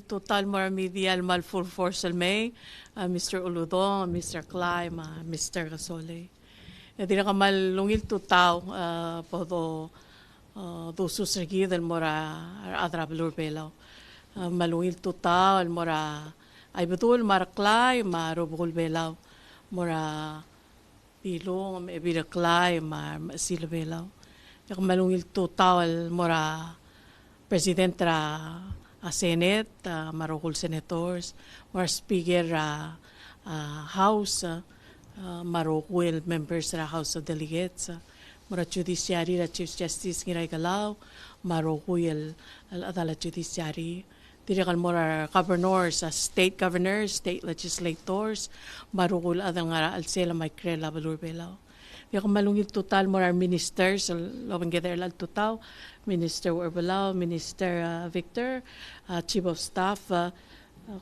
malungil total maramidial mal full force May, Mr. Uludong, Mr. Clay, Mr. Gasole. Hindi na ka malungil total podo do susregid mora adra belur belaw. Malungil total mora ay betul mara Clay, marubul belaw mora pilong ebira Clay, sila belaw. Yung malungil total mora President a Senate, marukul senators, more speaker House, marukul members ra House of Delegates, mura judiciary ra Chief Justice ngiray galaw, marukul al judiciary, dirikal mura governors, state governors, state legislators, marukul adang nga alsela may krela balur belaw. Yung malungit total mo our ministers, lobang gather lang total, Minister Urbalaw, Minister Victor, Chief of Staff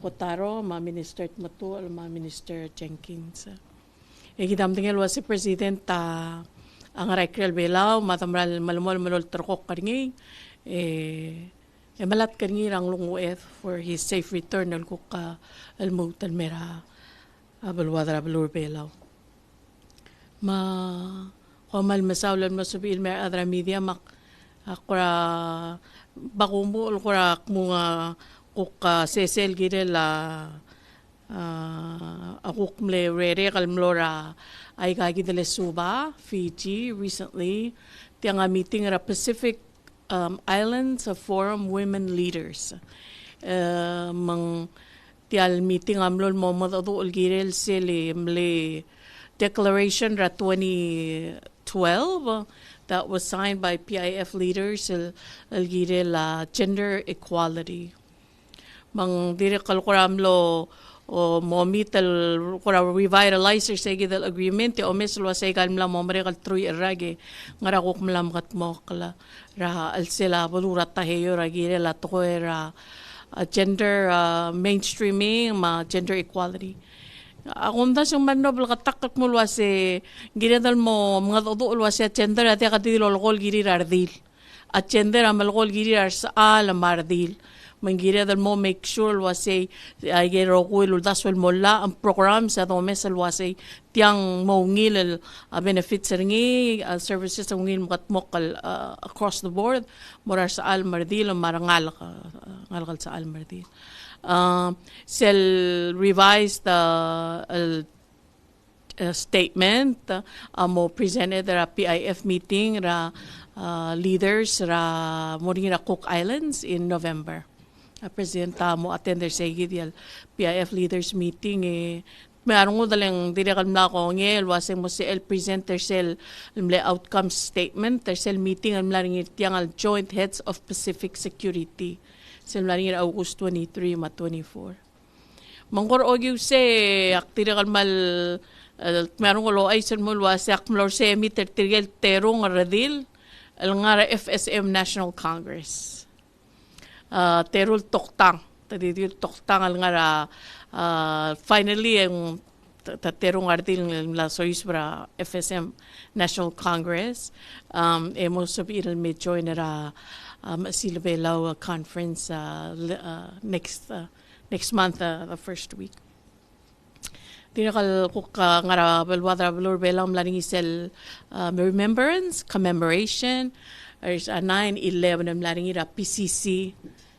Kotaro, Minister Matu, Minister Jenkins. Ikidamtingil was si President ang Rakrel Belaw, matamral malumol terkok karingay, malat karingay ang lunguet for his safe return ng kuka almutan mera balwadra balur Belaw. Kamal masawlan masubil mer adra media akura bakumul kura mga kuka sesel girela akuk mle rere kalmlora ay kagidale suba Fiji recently tiang meeting ra Pacific Islands of Forum Women Leaders mang tial meeting amlol momod adu ulgirel sele mle Declaration ra 2012 that was signed by PIF leaders algire la gender equality. Mang dire kalkuramlo o momital kura revitalizer sa gidal agreement o meslo sa ikalmla momre kal truy erage ngarakok mlam katmo kala ra alsela bulura taheyo ra gire la toera gender mainstreaming gender equality. Akong das yung manobel katakak mo luwase ginadal mo mga todo luwase at gender at yakati lolokol giri ardil at gender amalokol giri sa alamardil manggiradal mo make sure luwase ay gero ko daswel mo la ang program sa to mesal luwase tiang mo ngil benefits ringi services ang ngil makatmokal across the board morar sa almardil marangal ngalkal sa almardil. Sel revised statement mo presented ra PIF meeting ra leaders ra moring ra Cook Islands in November. President mo attender sa gidiyal PIF leaders meeting mayroon ko dalang direkal na ko ngel waseng mo si el presenter sel outcome statement sel meeting ang laring tiyang joint heads of Pacific Security. Simularing August 23, 24. Mangkor ogyo se aktira kalmal meron ko lo ay sen mulwa se akmlor se meter tirgel terong radil al ngara FSM National Congress. Terul toktang tadi toktang al ngara finally ang terong radil la soisbra FSM National Congress emo sabi il me join era sila belaw conference next month the first week. Tinakal ko ngara belwadra belur belaw mlaring isel remembrance commemoration is 9/11 mlaring ira PCC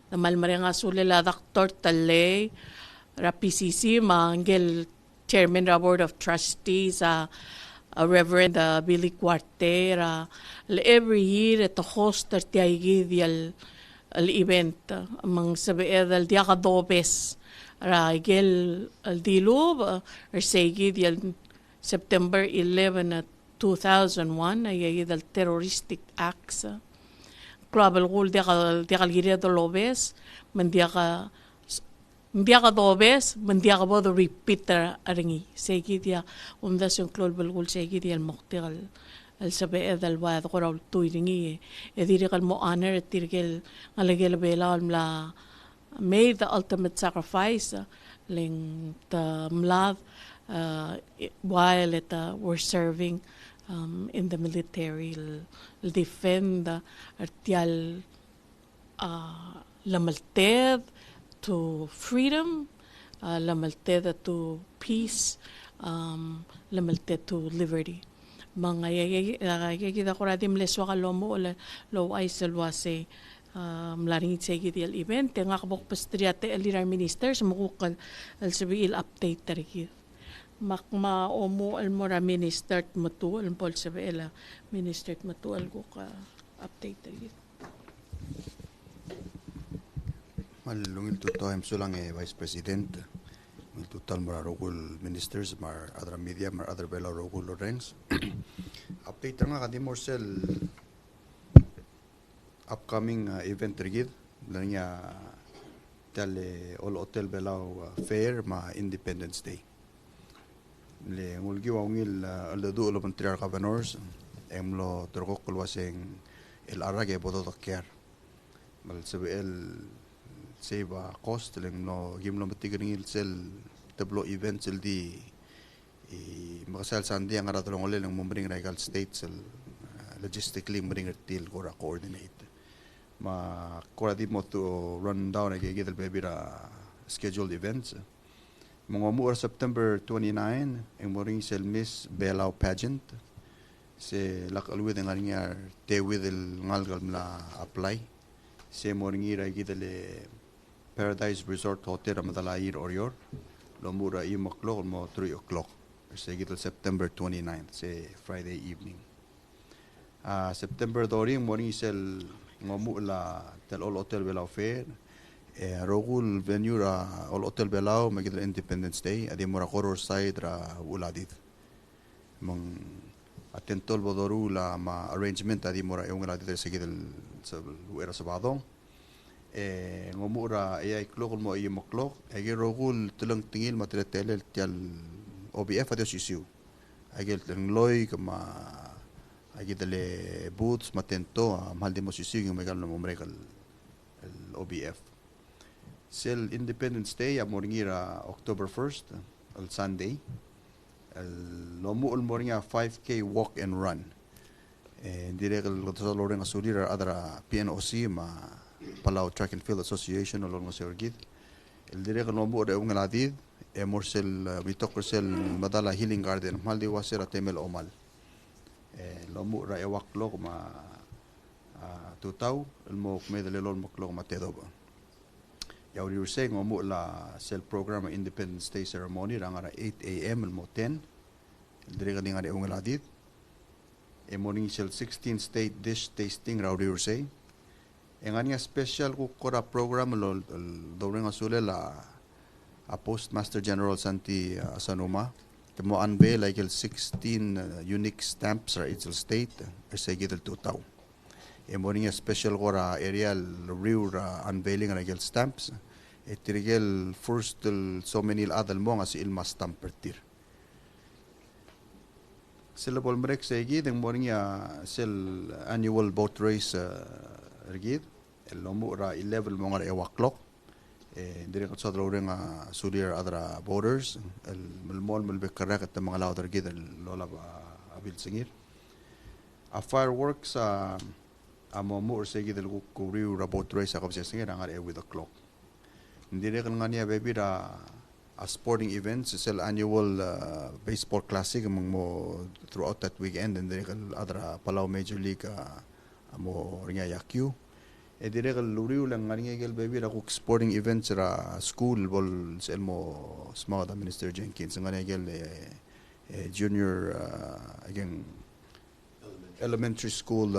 na malmarang asulila Dr. Tale ra PCC mangel chairman ra board of trustees Reverend Billy Cuartera every year to host al event among sabiedal dia ka dobes ra igel al dilub segi dial September 11 2001 ay dal terroristic acts global rule dia ka gire do lobes man dia ka dobes, mandiya ka ba do repeat aringi. Segi dia, umdas yung global goal segi dia al-moktigal al-sabi edal wad ko raw tuy ringi. Dirikal mo honor at dirikal ngalagil bela la made the ultimate sacrifice ling the mlav while were serving in the military defend artial lamalted to freedom, lamalteda to peace, lamalteda to liberty. Mga yagida ko radim leswa kalomo o lo ay selwase mlaring itsegi di event nga kabok pastriate alirar minister sumukukal al sabi update tariki makma omo al mora minister matu al pol sabi minister matu al ko ka update tariki malungil tuto hem sulang vice president mil total mara rogul ministers mar other media mar other bela rogul lorenz update nga kadi morsel upcoming event rigid lanya tale all hotel belau fair ma Independence Day le ngulgi wangil aldo lo menteri governors emlo tergok kulwaseng el arage bodo takyar mal sebel seba cost leng no gimlo matigringil sel tablo events el di makasal sandi ang aratulong ulit ng mumbring regal states logistically mumbring til kora coordinate ma kora di mo to run down agigid el bebira scheduled events mga muar September 29 ang muring sel Miss Palau pageant se lakalwid ang aringar tewid el ngalgal mla apply se muring ira agidele Paradise Resort Hotel Ramadalair Orior Lomura o'clock mo 3 o'clock say September 29th say Friday evening September doring morning sel ngomu la tel all hotel belau fair rogul venue ra all hotel belau magidal Independence Day adi mura horror side ra uladit mong atentol bodoru la ma arrangement adi mura yung uladit sa gidal sa era sabadong ngomura ay klok mo ay moklok ay rogul tulang tingil matretel tial OBF adio sisiu ay ng loy kama ay dale boots matento mahal di mo sisiu yung megal mo mrekal el OBF sel Independence Day amoringira October 1st el Sunday el lomu el moringa 5K walk and run direkal sa loreng asulira adra PNOC ma Palau Track and Field Association along sa Orgid. El direk nombo de ungaladid morsel bitokorsel madala healing garden maldi wasera temel omal. Lomu ra ewaklo ma tutaw el mo medel lol moklo ma tedoba. Ya uri urse ngomu la sel program Independence Day ceremony rangara 8 AM el mo 10. El direk ninga de ungaladid. Morning sel 16 state dish tasting ra uri urse. Ang anya special ko kora program lo doreng asule la a Postmaster General Santi Sanuma mo unveil like 16 unique stamps ra itself state sa gidel tutaw morning special kora area riu unveiling ra gel stamps etirgel first so many adal mo nga si ilma stamp pertir sila bolmrek sa gid ang morning sel annual boat race rigid el lomu ra 11 mo nga ewaklok direk sa drawing sulir adra borders el malmol malbekarak at mga law rigid el lola abil singir a fireworks amomu or sige del kuriu ra boat race akop sa singir ang with the clock direk nga niya baby ra a sporting events sel annual baseball classic mo throughout that weekend and direk adra Palau Major League amo ringa yakyu direk luriu lang nga ngel baby ra sporting events ra school ball sel mo small Minister Jenkins nga ngel junior again elementary school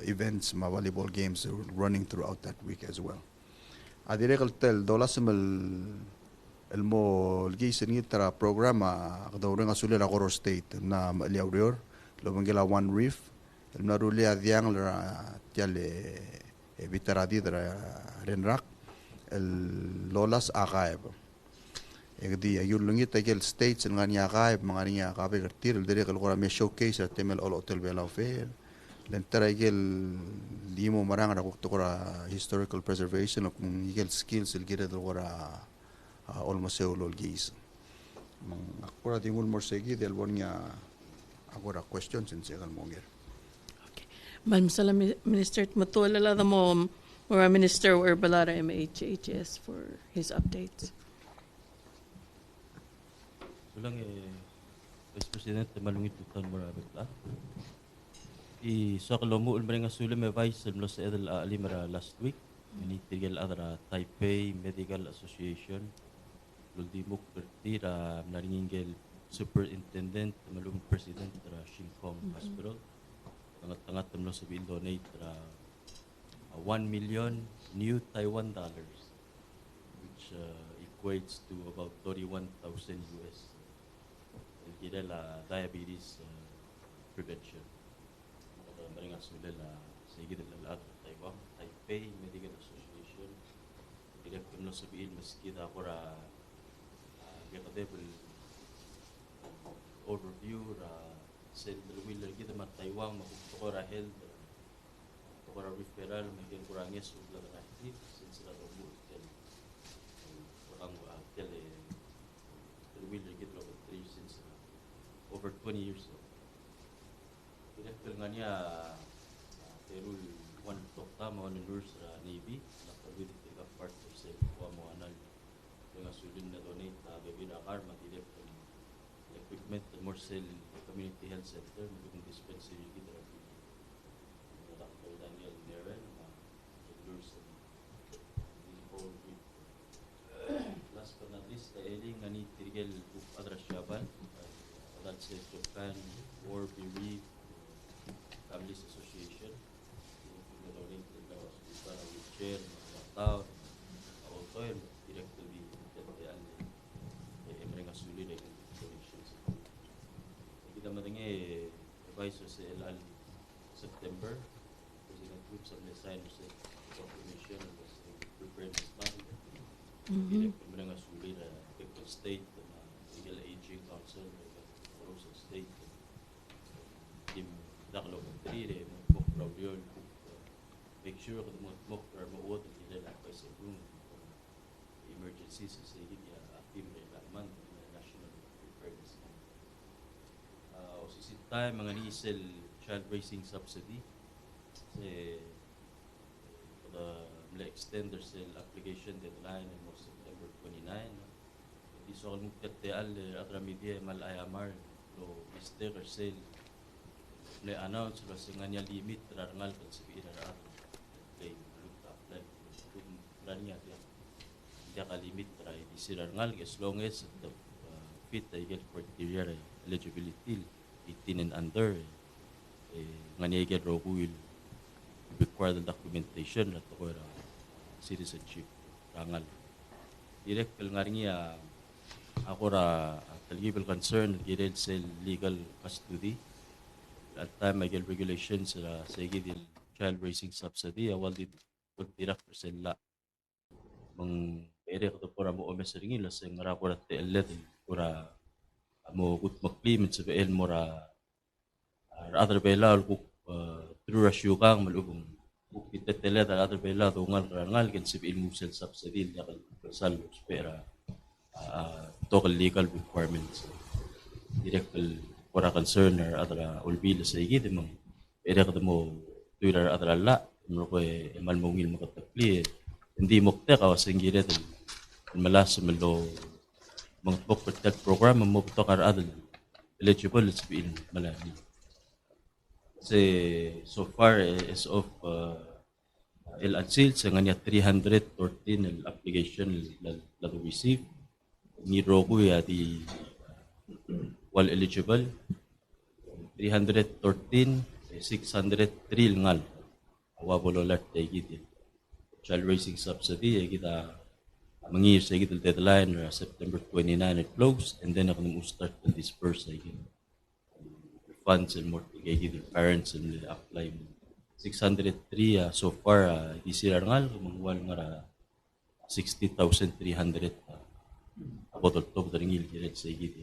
events ma volleyball games running throughout that week as well direk tel dolasmal el mo gisen ngitra programa kadawreng asule ra Coro State na liawrior lobangela one reef el naruli adyang la tiale bitaradi dra renrak el lolas akaib egdi ayulungit agel states nga niya akaib mga niya kabe gertir el direk el gora me showcase at temel all hotel belau fair len taragel limo marang ra kokto gora historical preservation of igel skills el gira gora almost all gis mang akora dingul morsegi del bonya agora questions in segal monger Malam Minister matulala mo or Minister Urbalada MHHS for his updates. Sulang Vice President malungit tutan marabit la. So kalomo ulmering sulam Vice sa edel alimara last week. Ini tigel adra Taipei Medical Association. Luldi muk bertira naringingel Superintendent malung President tra Shinkong Hospital. Tangat-tangat temlo sa donate tra 1 million new Taiwan dollars, which equates to about 31,000 US. Kita la diabetes prevention. Maring asulah la sige la Taiwan Taipei Medical Association. Direct temlo sa meski da pora gakadebel overview ra central wheeler kita mat Taiwan makukora health para referral may kurangis ug la active since la do tel kurang tel wheeler kita lo 3 since over 20 years old. Direktor nga niya Perul one tokta mo nurse Navy nakawid ito part of self mo anal yung asulin na donate gabi na karma direct equipment more cell community health center yung dispensary kita Dr. Daniel Neren nurse last but not least eling nga ni Tirgel Adras Shaban that's it Japan War Bereaved Families Association donate the hospital wheelchair town also directly mereka sulit dengan donations. Kita matingi advisor sa LL September President Group sa sign sa proclamation was preparedness fund. Mereka sulit affected state legal aging council also state tim daklo country mo problem make sure that mo promote the advice room emergencies sa sige active man national preparedness. Osis time mga nisel child raising subsidy kasi the extend their sale application deadline mo September 29. Di so kung al atra media mal IMR lo mister sale le announce lo singanya limit rangal kan sabi ira play apply ranya dia ka limit try di sirangal as long as the fit ay get criteria eligibility 18 and under ngani get ro will require the documentation at ko citizenship rangal direct kal ngaringi ako ra legal concern gidel sa legal custody at time may regulations sa sige child raising subsidy awal di direct percent la mang ere ko pora mo omes ringi la sing rapor at elet pora mo gut maklimen sa el mora other bela ko through rasyo kang malubong kita tele da other bela do ngal ken sib ilmu sel subsidy ya sal spera total legal requirements direct pora concern or other ulbil sa igid mo ere ko mo tuira other la mo ko mal mo ngil makatapli hindi mukta ka singgiret malas malo mga protect program mo to kar adal eligible is being malani say so far is of el unsealed sa nganya 314 el application la receive ni rogo ya di wal eligible 314 603 ngal awabolo lat gid child raising subsidy kita mangir sa kita deadline September 29 it closed and then ako nang start to disperse again funds and more gid parents and apply 603 so far di sila ngal mangwal nga 60,300 about top the ringil direct sa gid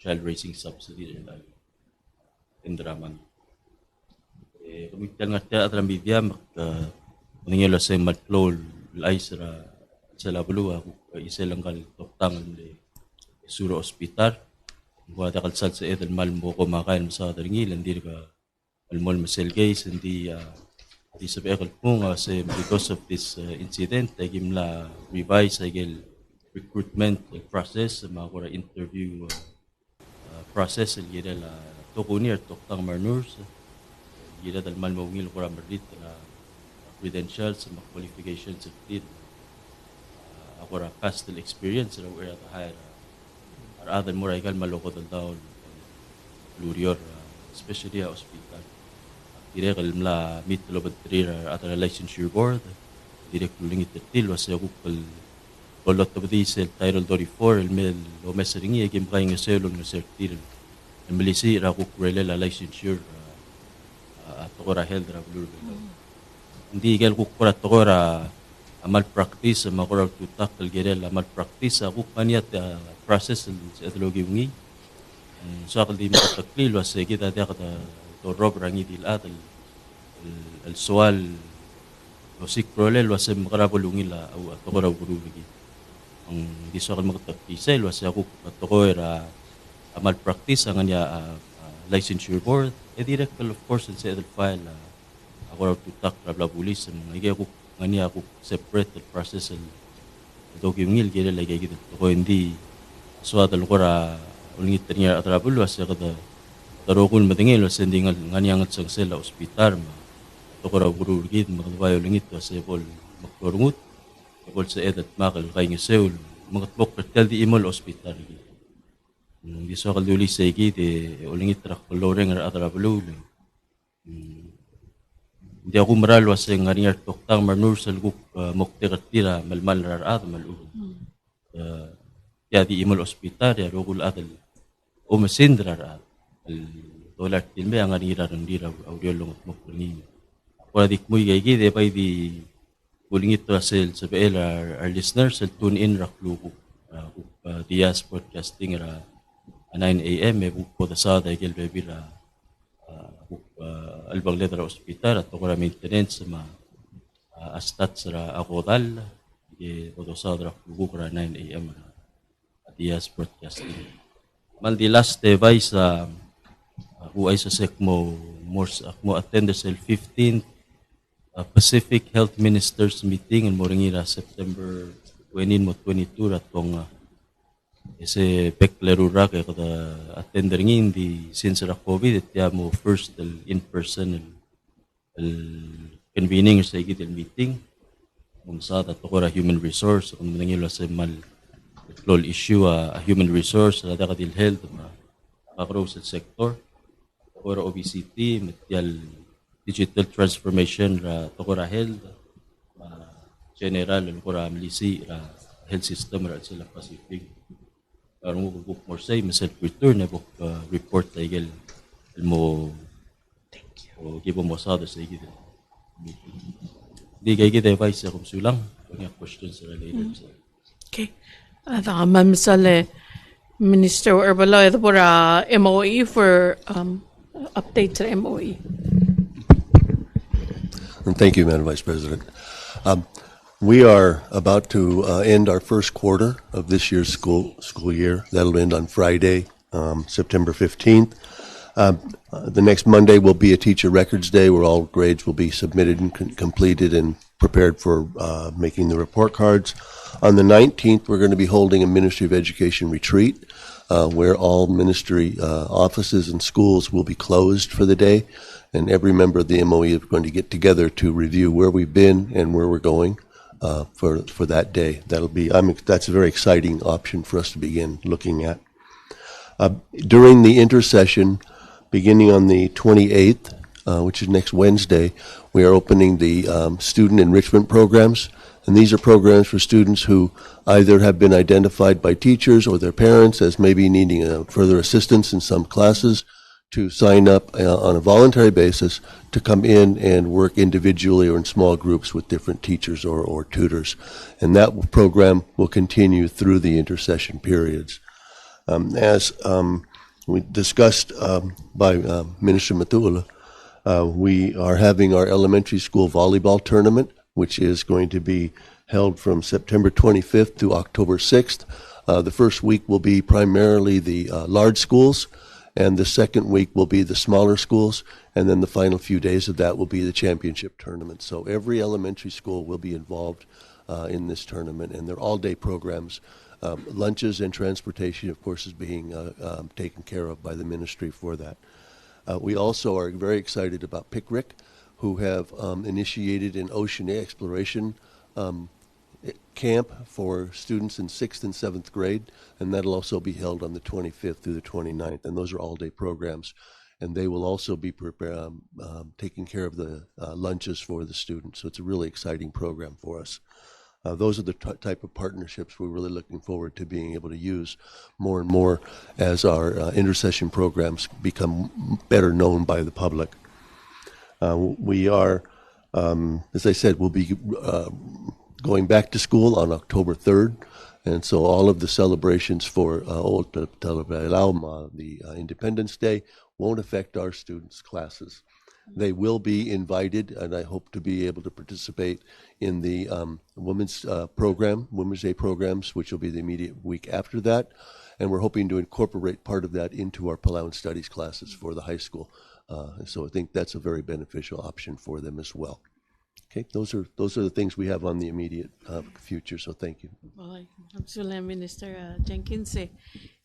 child raising subsidy in draman kumitan nga ta atram media ningelo sa matlow laisra sa labluwa isa lang kal toktang le suro hospital wala kalsal sa edel malmo ko makain sa ringil hindi ka almol maselgay hindi Di sa bekal po nga because of this incident, ay gimla revise ay recruitment process, mga interview process, ay gila la tokunir, toktang marnurs, gila dal malmawngil kura marit na credentials, mga qualifications of it, akura castle experience, na wala ta hire, aradan mo raikal maloko dal daon, lurior, especially a hospital. Direk mla mit lo batrir atara licensure board direk luling itertil was ya kukal kolot to diesel title 34 el mel lo meseringi egim kaing selon no sertir el melisi ra kukrele la licensure atokora heldra blur hindi gel kukora tokora amal practice makora tutak el gerel amal practice kukaniat process el etologi ngi so akal di mataklil was kita dia kata rob rangi dil at el soal lo sik prole lo asem makarabulungi la au atokora burugi ang diso kan magtapisa lo asya ko atoko era amal practice ang anya licensure board direct of course in sa file ako to tak rabla pulis mga ko ngania ko separate the process el document gele lagi gitu ko hindi so atal ko ra ulingit niya atrabul asya kada tarokul matingil sendingal nganiangat sang sela ospital ma tokora bururgit magbayo lingit sa pol magkorngut pol sa edat makal kay ng seul magatbok pertel di imol ospital di so kalduli sa igit ulingit rak loreng atrabulu hindi ako maral was ng ngariar toktang marnur sal guk mokteratira malmal rarat malu ya di imol ospital ya rogul adal o masindra rarat dollar tilme ang anira ng dira audio long mo ni wala dik muy gay de pay di bulingit to sel sa PL our listeners will tune in raklu Diaz podcasting ra 9 AM po da sa da gel baby ra albang letra hospital at ko ra maintenance ma astat sa akodal e do sa raklu ra 9 AM Diaz podcasting mal di last device who ay sa SECMO mo attend sa 15th Pacific Health Ministers Meeting in Moringira September 22 ratong ese peklerura kaya kada attender ngin di since ra COVID at mo first in person convening sa igitil meeting kung sa tato ko ra human resource kung nangilo sa mal issue a human resource sa kadil health macro sector or obesity, material digital transformation ra tokora health, general kora milisi ra health system ra sila Pacific. Karong mo book more say mesel return na book report taigel mo give mo sa sa igid. Di kay kita advice kung sulang kung questions related sa. Okay. Ma'am Sale Minister Urbalo ito po MOE for update to MOE. And thank you, Madam Vice President. We are about to end our first quarter of this year's school year. That'll end on Friday, September 15th. The next Monday will be a Teacher Records Day where all grades will be submitted and completed and prepared for making the report cards. On the 19th, we're going to be holding a Ministry of Education retreat where all ministry offices and schools will be closed for the day, and every member of the MOE is going to get together to review where we've been and where we're going for that day. That's a very exciting option for us to begin looking at. During the intersession, beginning on the 28th, which is next Wednesday, we are opening the student enrichment programs. And these are programs for students who either have been identified by teachers or their parents as maybe needing further assistance in some classes to sign up on a voluntary basis to come in and work individually or in small groups with different teachers or tutors. And that program will continue through the intercession periods. As we discussed by Minister Matula, we are having our elementary school volleyball tournament, which is going to be held from September 25th to October 6th. The first week will be primarily the large schools, And the second week will be the smaller schools, and then the final few days of that will be the championship tournament. So every elementary school will be involved in this tournament, and they're all-day programs. Lunches and transportation, of course, is being taken care of by the ministry for that. We also are very excited about PICRIC, who have initiated an ocean exploration camp for students in 6th and 7th grade, and that'll also be held on the 25th through the 29th, and those are all-day programs. And they will also be taking care of the lunches for the students, so it's a really exciting program for us. Those are the type of partnerships we're really looking forward to being able to use more and more as our intercession programs become better known by the public. We are, as I said, we'll be going back to school on October 3rd, and so all of the celebrations for Palau, the Independence Day, won't affect our students' classes. They will be invited, and I hope to be able to participate in the Women's Day programs, which will be the immediate week after that. And we're hoping to incorporate part of that into our Palauan Studies classes for the high school. So I think that's a very beneficial option for them as well. Okay, those are the things we have on the immediate future. So thank you. Okay, absolutely, Minister Jenkins.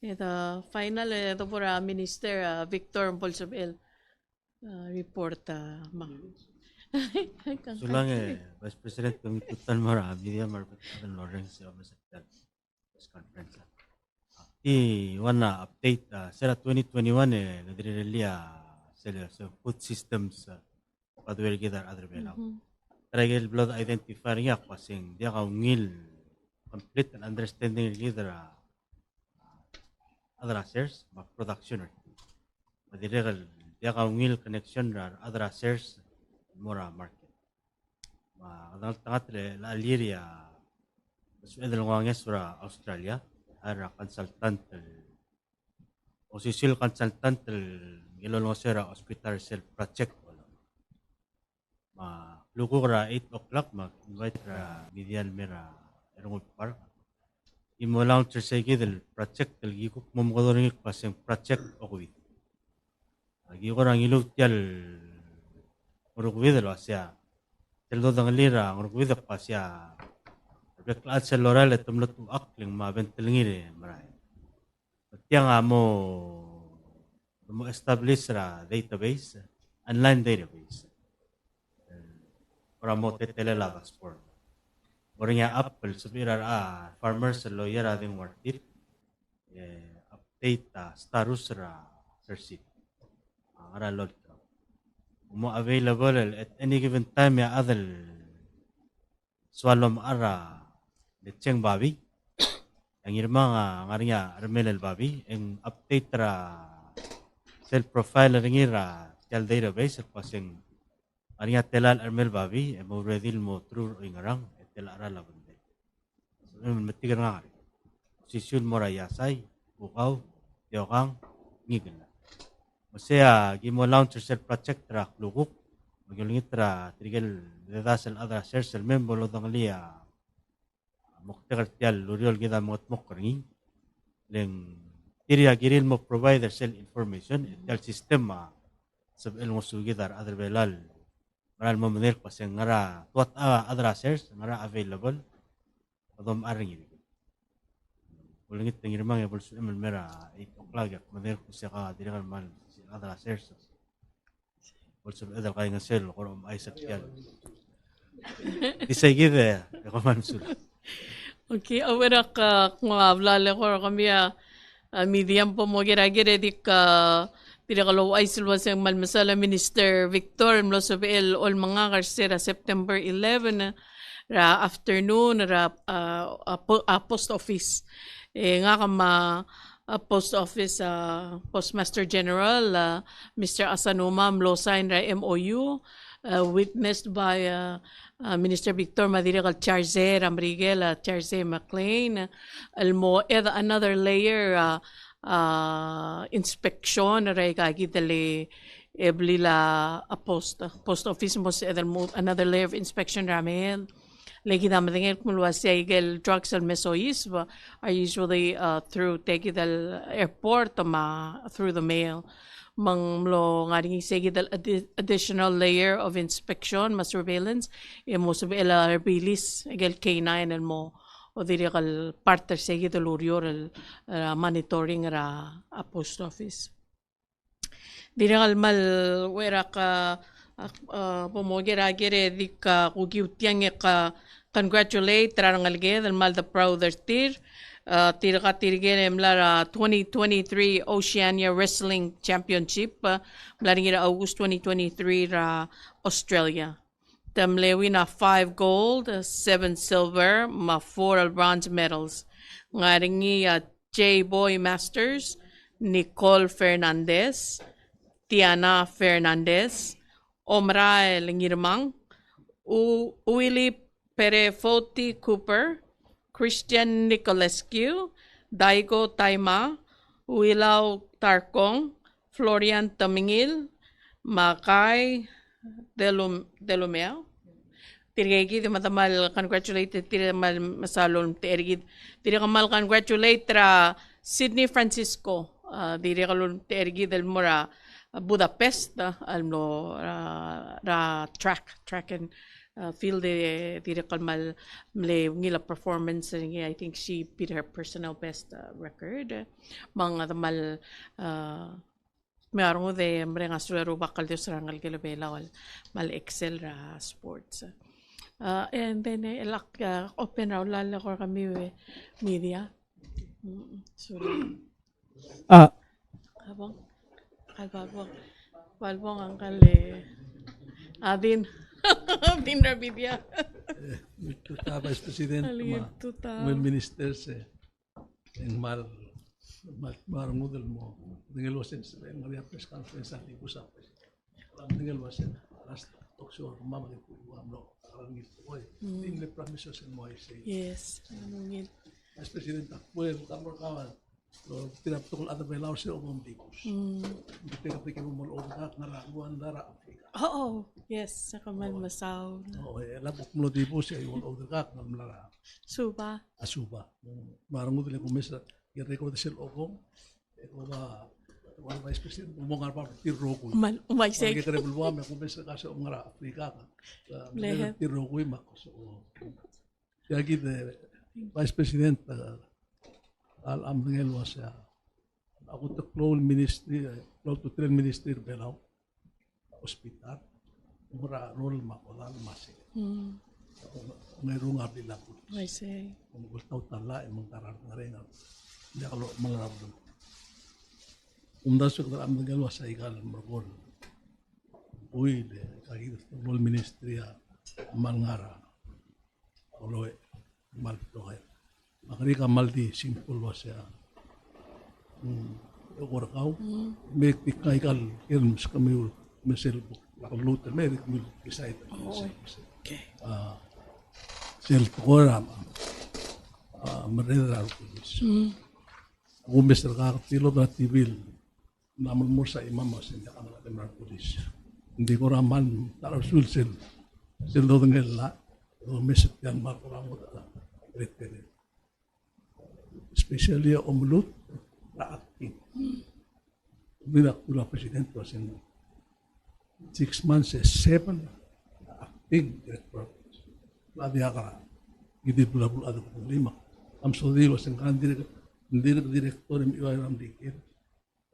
The final, ito po Minister Victor Bolsobel. Report So lang Vice President Pemitutan marami dia marapatan Lawrence sa press conference. Wana update sera 2021 nagdireli sa food systems padwel gidar other belaw. Taragel blood identifier niya pasing dia ka ngil complete and understanding gidar other shares of production. Madirel dia ka ngil connection ra other shares mora market. Kadang tangat la Algeria suedel nganges ra Australia ara consultant official consultant gilolo sera hospital self project lugo ra 8 o'clock mag invite ra median mera erong park imo launcher sa gidel project el gikuk momgodoring paseng project okwi agi ko rang ilog tial ngurugwid lo asya teldo dang lira ngurugwid pa asya reklat sa loral et tumlut akling mabentelngire maray tiang mo establish ra database online database para mo tetelelagas for orangya apple subira farmers lawyer ading wartit update status ra search ara lot mo available at any given time ya adal swalom ara lecheng babi ang irma ngarinya armelel babi ang update ra self profile ringira tel database pasing arinya telal armel babi mo redil mo true ingarang tel ara labande so metigar nga sisul morayasay bukaw yokang ngigel Masaya gimo launcher self project ra luguk magulingit ra trigel dedasel adra sersel member lo danglia moktegar tial luriol gida mot ringi leng tiria giril mo provider sel information tial sistema sab el mo sugidar adra belal maral mo mener paseng ngara tuat adra sers ngara available adom aringi ulingit ngirmang ya bolsu emel mera 8 o'clock mener ko siya dirigal mal other shares. Also, other kaya nga sale or Isaac yan. Isay gide, ako mansul. Okay, awera ka kung avlale ko kami medium po mo gira-gira di ka pinakalaw ay silwas ang malmasala Minister Victor Mlosobel ol mga karsera September 11 ra afternoon ra post office. Nga kama Post Office Postmaster General Mr. Asanuma Mlosain ra MOU witnessed by Minister Victor Madirigal Charze Ramrigel Charze McLean almo another layer inspection ra kagidale eblila post office mo another layer of inspection ramen Legi da matingel kumulwa sigel drugs and mesois are usually through tegi del airport through the mail. Manglo ngaring sige del additional layer of inspection, surveillance, mo sub ela bilis egel K9 and mo o diri kal parte sige del urior monitoring ra a post office. Diri kal mal wera ka pomogera gere dika kugiutiang ka congratulate rangalge del mal the prouder tir tirga tirgene mlara 2023 Oceania Wrestling Championship mlaringira August 2023 ra Australia. Tamlewi na 5 gold, 7 silver, 4 bronze medals. Ngaringi J Boy Masters, Nicole Fernandez, Tiana Fernandez, Omra Lingirmang, Willie Perefoti Cooper, Christian Nicolescu, Daigo Taima, Wilaw Tarkong, Florian Tamingil, Makay Delumeo. Tirigay di matamal congratulate tiramal masalon tirigid tiramal congratulate tra Sydney Francisco diri kalon tirigid del mora Budapest alno ra track and field diri kalmal mle ngila performance I think she beat her personal best record mga tamal Meron de mrenga sulero bakal de serangal kelebela wal mal excel ra sports. And then elak open ra lala ko kami media. Sorry. Abang Balbong ang kale. Adin Adin ra media. Tuta Vice President ma ministers en mal model mo dengan wasen yang ngeliat press conference di pusat dengan wasen last talk show mama di puamlo orang gitu boy ini promises and moi say Yes. Vice President takpuel kawan lo tidak tukul ada Palau sih umum dikus kita pikir umur orang ngaraguan darah Afrika Yes, sa kaman masaw. Labok mo di po siya yung orang ngamalara Suba. asuba marang mo dili kumesa record sel ogong wala vice president umongar pa tiro ko Umay say. kaya kare bulwa me kumesa kasi ngara Afrika ka tiro ko mako so kaya gid vice president al amngel was ako to clone ministry clone to train ministry Palau hospital ngara role makolal masi mayroong abila po I say. kung gusto tala mong tarar na rin hindi kalau malarabdo. Umdas ko ang nagawa sa ikalan margol. Uy, kagit football ministry malngara. Oloy malto kay. Makari ka maldi simple was ya. Workaw. Make tikal ilms kami mesel lakulutan may mil beside. Okay. Sel program. Mereka harus. Ako Mr. Kakatilo na tibil naman mo sa imam mas hindi ka natin ng polis. Hindi ko raman taro sulsil. Silo ng ila. O mesit yan makuramot ala. Especially umulut na acting. Binak pula president was in 6 months 7 acting director. Ladi akara. Hindi pula-pula ada ko 5. Am sorry was in kandir director mi iwa ram dikir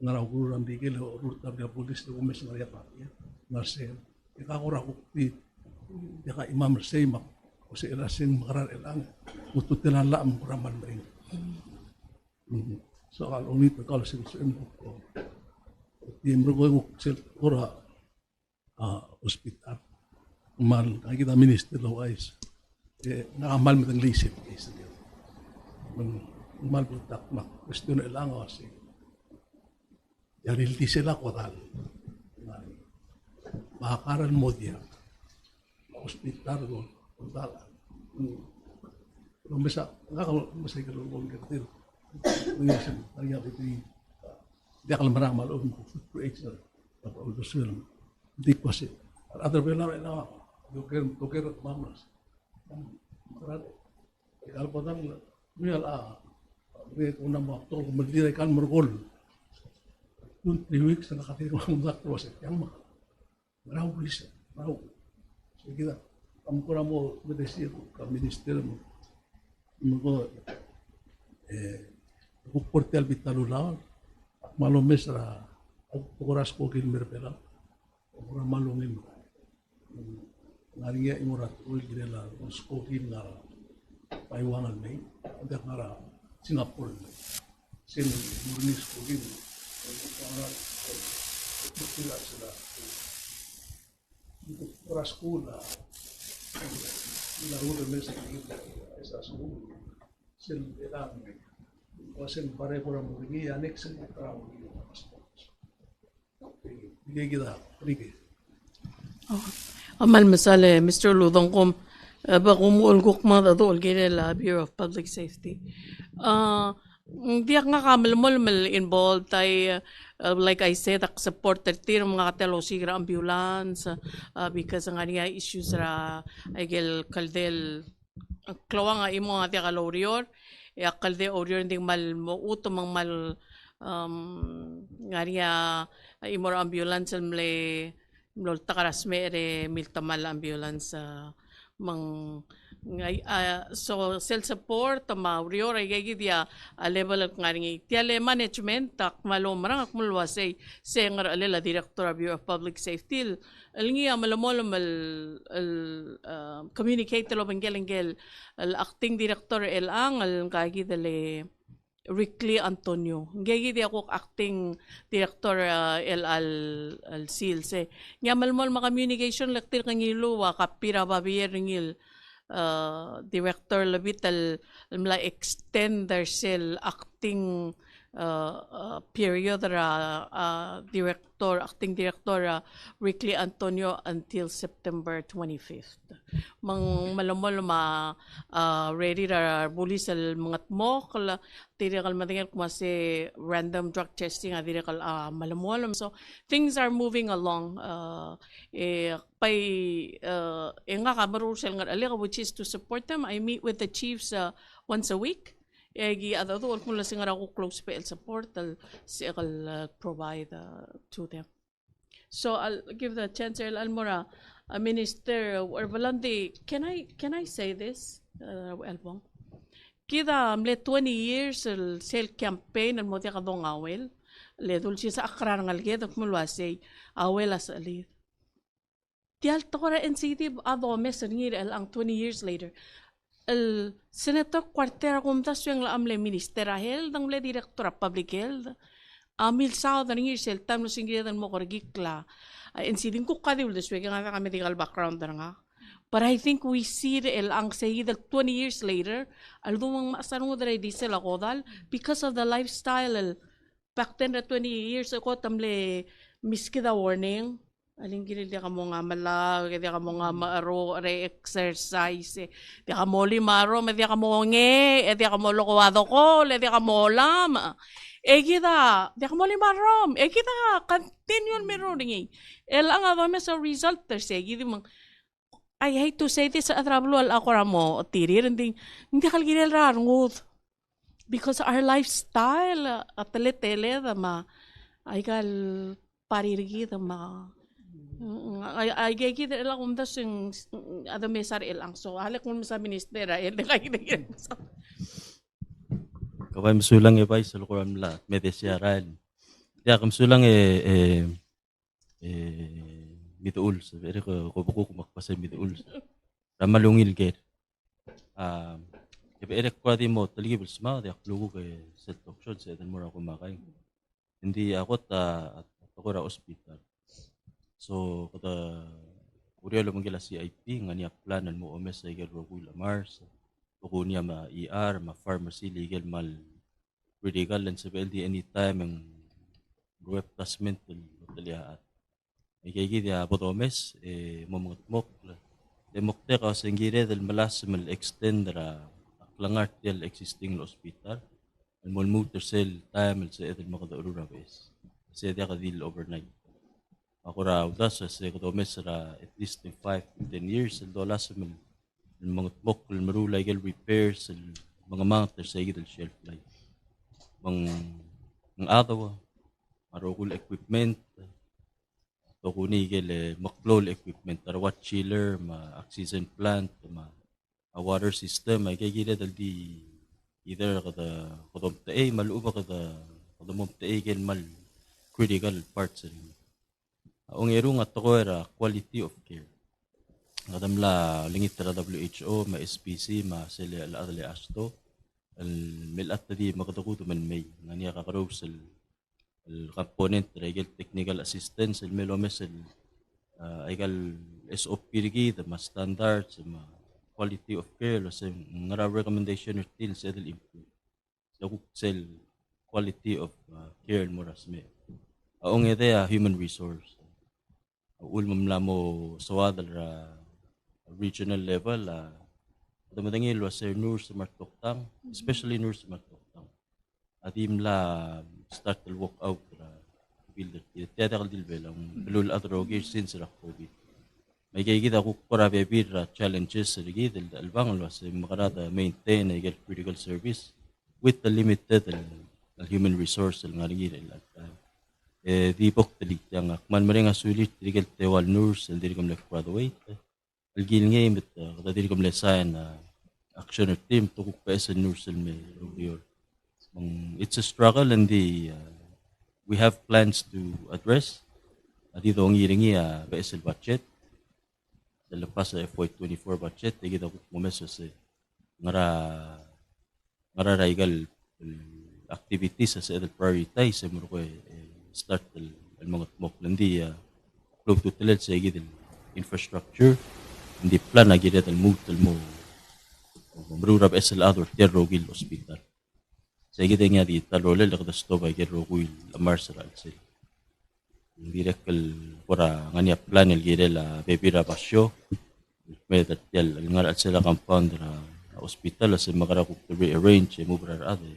ngaraw guru ram dikir lo rutar dia polis lo mes ngaria pa ya ngarse ka ora ukti ya ka imam sei mak o se rasing makarar elang ututelan la am raman ring so al umi pe kal se ko tim ro sel ora hospital mal kita minister lo ais ngamal mit ang lisit is malbutak mak question ilang kasi yarilti sila koral makakaran mo diya hospital ko koral masa ngakal masa ikalo mo kertil ngayon ang yapi dia kalau meramal creator apa usul di kuasi other bela ela toker mamas Ikaw po nang real may unang mga aktor kung magdiray kan margol. Yung 3 weeks na nakatiro ang mga aktor sa tiyang mga. Maraw please, maraw. Sige na, kamu ko na mo medesir ka minister mo. Mo kuporte al bitalulaw. At malumes ra ang tukuras ko kin merpela. Ora malungin mo. Ngariya imurat uil ginela skokin nga paiwangan may ada ngara Singapore sin murni skokin para sila sila untuk praskula laro de mes esa school sin edan wasen pare por murni annex en trabajo kita pergi. Amal masale Mr. Ludong kum bakum ulguk ma dadol gine la Bureau of Public Safety. Diyak nga kamal involved tay like I said ak support tir mga katelo sigra ambulance because nga niya issues ra agel kaldel klawa nga imo nga tiya kalorior ya kalde orior ding mal mo uto mang mal nga niya imo ra ambulance mle mlol takaras mere miltamal ambulance mang so self support maurior ay dia level at ngari tiale management tak malomrang ak mulwasay sengar alela director of Bureau of Public Safety alngi malamol mal communicate lo bengel al acting director el ang al kagi dele Ricky Antonio. Gagi di ako acting director al SEAL. Nga malmol communication laktir kangilo wa kapira babiyer ngil director labital mla extend their SEAL acting period acting director Ricky Antonio until September 25th. Mang malamol ready ra bulis al mga tmok tirakal matingin kuma si random drug testing tirakal malamol. So things are moving along. Nga kamarusel nga alika which is to support them. I meet with the chiefs once a week. Egi adado kung lasing ako close pa support I'll provide to them. So I'll give the chance Almora Minister Orvalandi. Can I say this, Elbong? Kita mle 20 years el sale campaign al moti kadong awel le dulci sa akrar ngal gedok mulwasay awel as alid. Tial tokora NCT ado mesengir el ang 20 years later. El senator Cuartera kumtas yung amle minister ahel dang le director public health amil sao dan ngir sel tam no singir dan mo korgikla insidin ko kadiul deswe nga ka medical background dan nga but I think we see el ang say that 20 years later al dumang masarong dre diesel ako dal because of the lifestyle back then 20 years ago tamle miskida warning aling gilid di ka mo nga malag, di ka mo nga maaro, re-exercise, di ka mo limaro, di ka mo nge, di ka mo lokuwado ko, di ka mo lam. Kita, di ka mo limaro, kita, continue meron ngi. Ang adome sa result, tersegi, di mang, I hate to say this, atrablo al ako ramo, tirir, hindi kalgilil rarngod. Because our lifestyle, at tele-tele, ay kal paririgi, ay kita lang kung das yung mesar ilang so halik mo sa minister Kaway masulang e bay sa lukuran la medesyaran. Ya kamsulang mituul sa bere ko buko kumakpasay mituul. Ramalungil ger. Bere ko di mo taligi bulsma di aklugo kay set option sa den mura kumakay. Hindi ako ako ra hospital. So kada uriya lo manggila CIP nga niya planan mo omes sa igel rogul Mars. Buko niya ma ER, ma pharmacy legal mal medical and sa BLD anytime ang web placement talihat. Ikay dia bot omes momok demokte ka sa ngire del malas mal extend ra aklangar del existing hospital. Al mol sel time sa edel makadaurura bes. Sa dia ka deal overnight. Ako raw das sa ko mes ra at least 5 to 10 years el dola sa mga tmok marulay gal repairs mga mounters sa igid shelf life mga adawa marugul equipment to kuni gel maklol equipment tarawat chiller ma oxygen plant ma a water system ay gigida daldi either kada tae maluba kada mom tae gel mal critical parts ang erong at ko era quality of care kadam la lingit tara WHO ma SPC ma sele al adli asto al milat di makatakuto man may ngani kakaros el component regel technical assistance el melomes el egal SOP rigi the ma standards ma quality of care lo sa ngara recommendation til sa del improve sa sel quality of care mo rasme aong ede human resource ulmam lamo sawadal ra regional level damadangil was nurse martoktang especially nurse martoktang adim la start to walk out builder tiyata kal dilbel ang belul adrogi since ra covid may gigita ko para bebir challenges rigid albang was makarata maintain a critical service with the limited human resource nga rigid di bok tali yang man marenga sulit rigid tewal nurse and dirigam left graduate algil ngayon kada dirigam lesayan action team to kuk pa nurse me rubior it's a struggle and we have plans to address dito ang iringi BSL budget sa lepas sa FY24 budget kita kuk momeso sa ngara raigal activities sa prioritize sa mo ko start el mga moklandi close to tiled sa igid infrastructure hindi plan na gid el move mo Mrurab SL other terrogil hospital. Sa igid nga di talole la kada stova gerrogil amar sa alsel. Direkal para ngania plan el girela bebira pasyo. Medat yal ngar alsel compound na hospital sa magara ko to rearrange mo brar ade.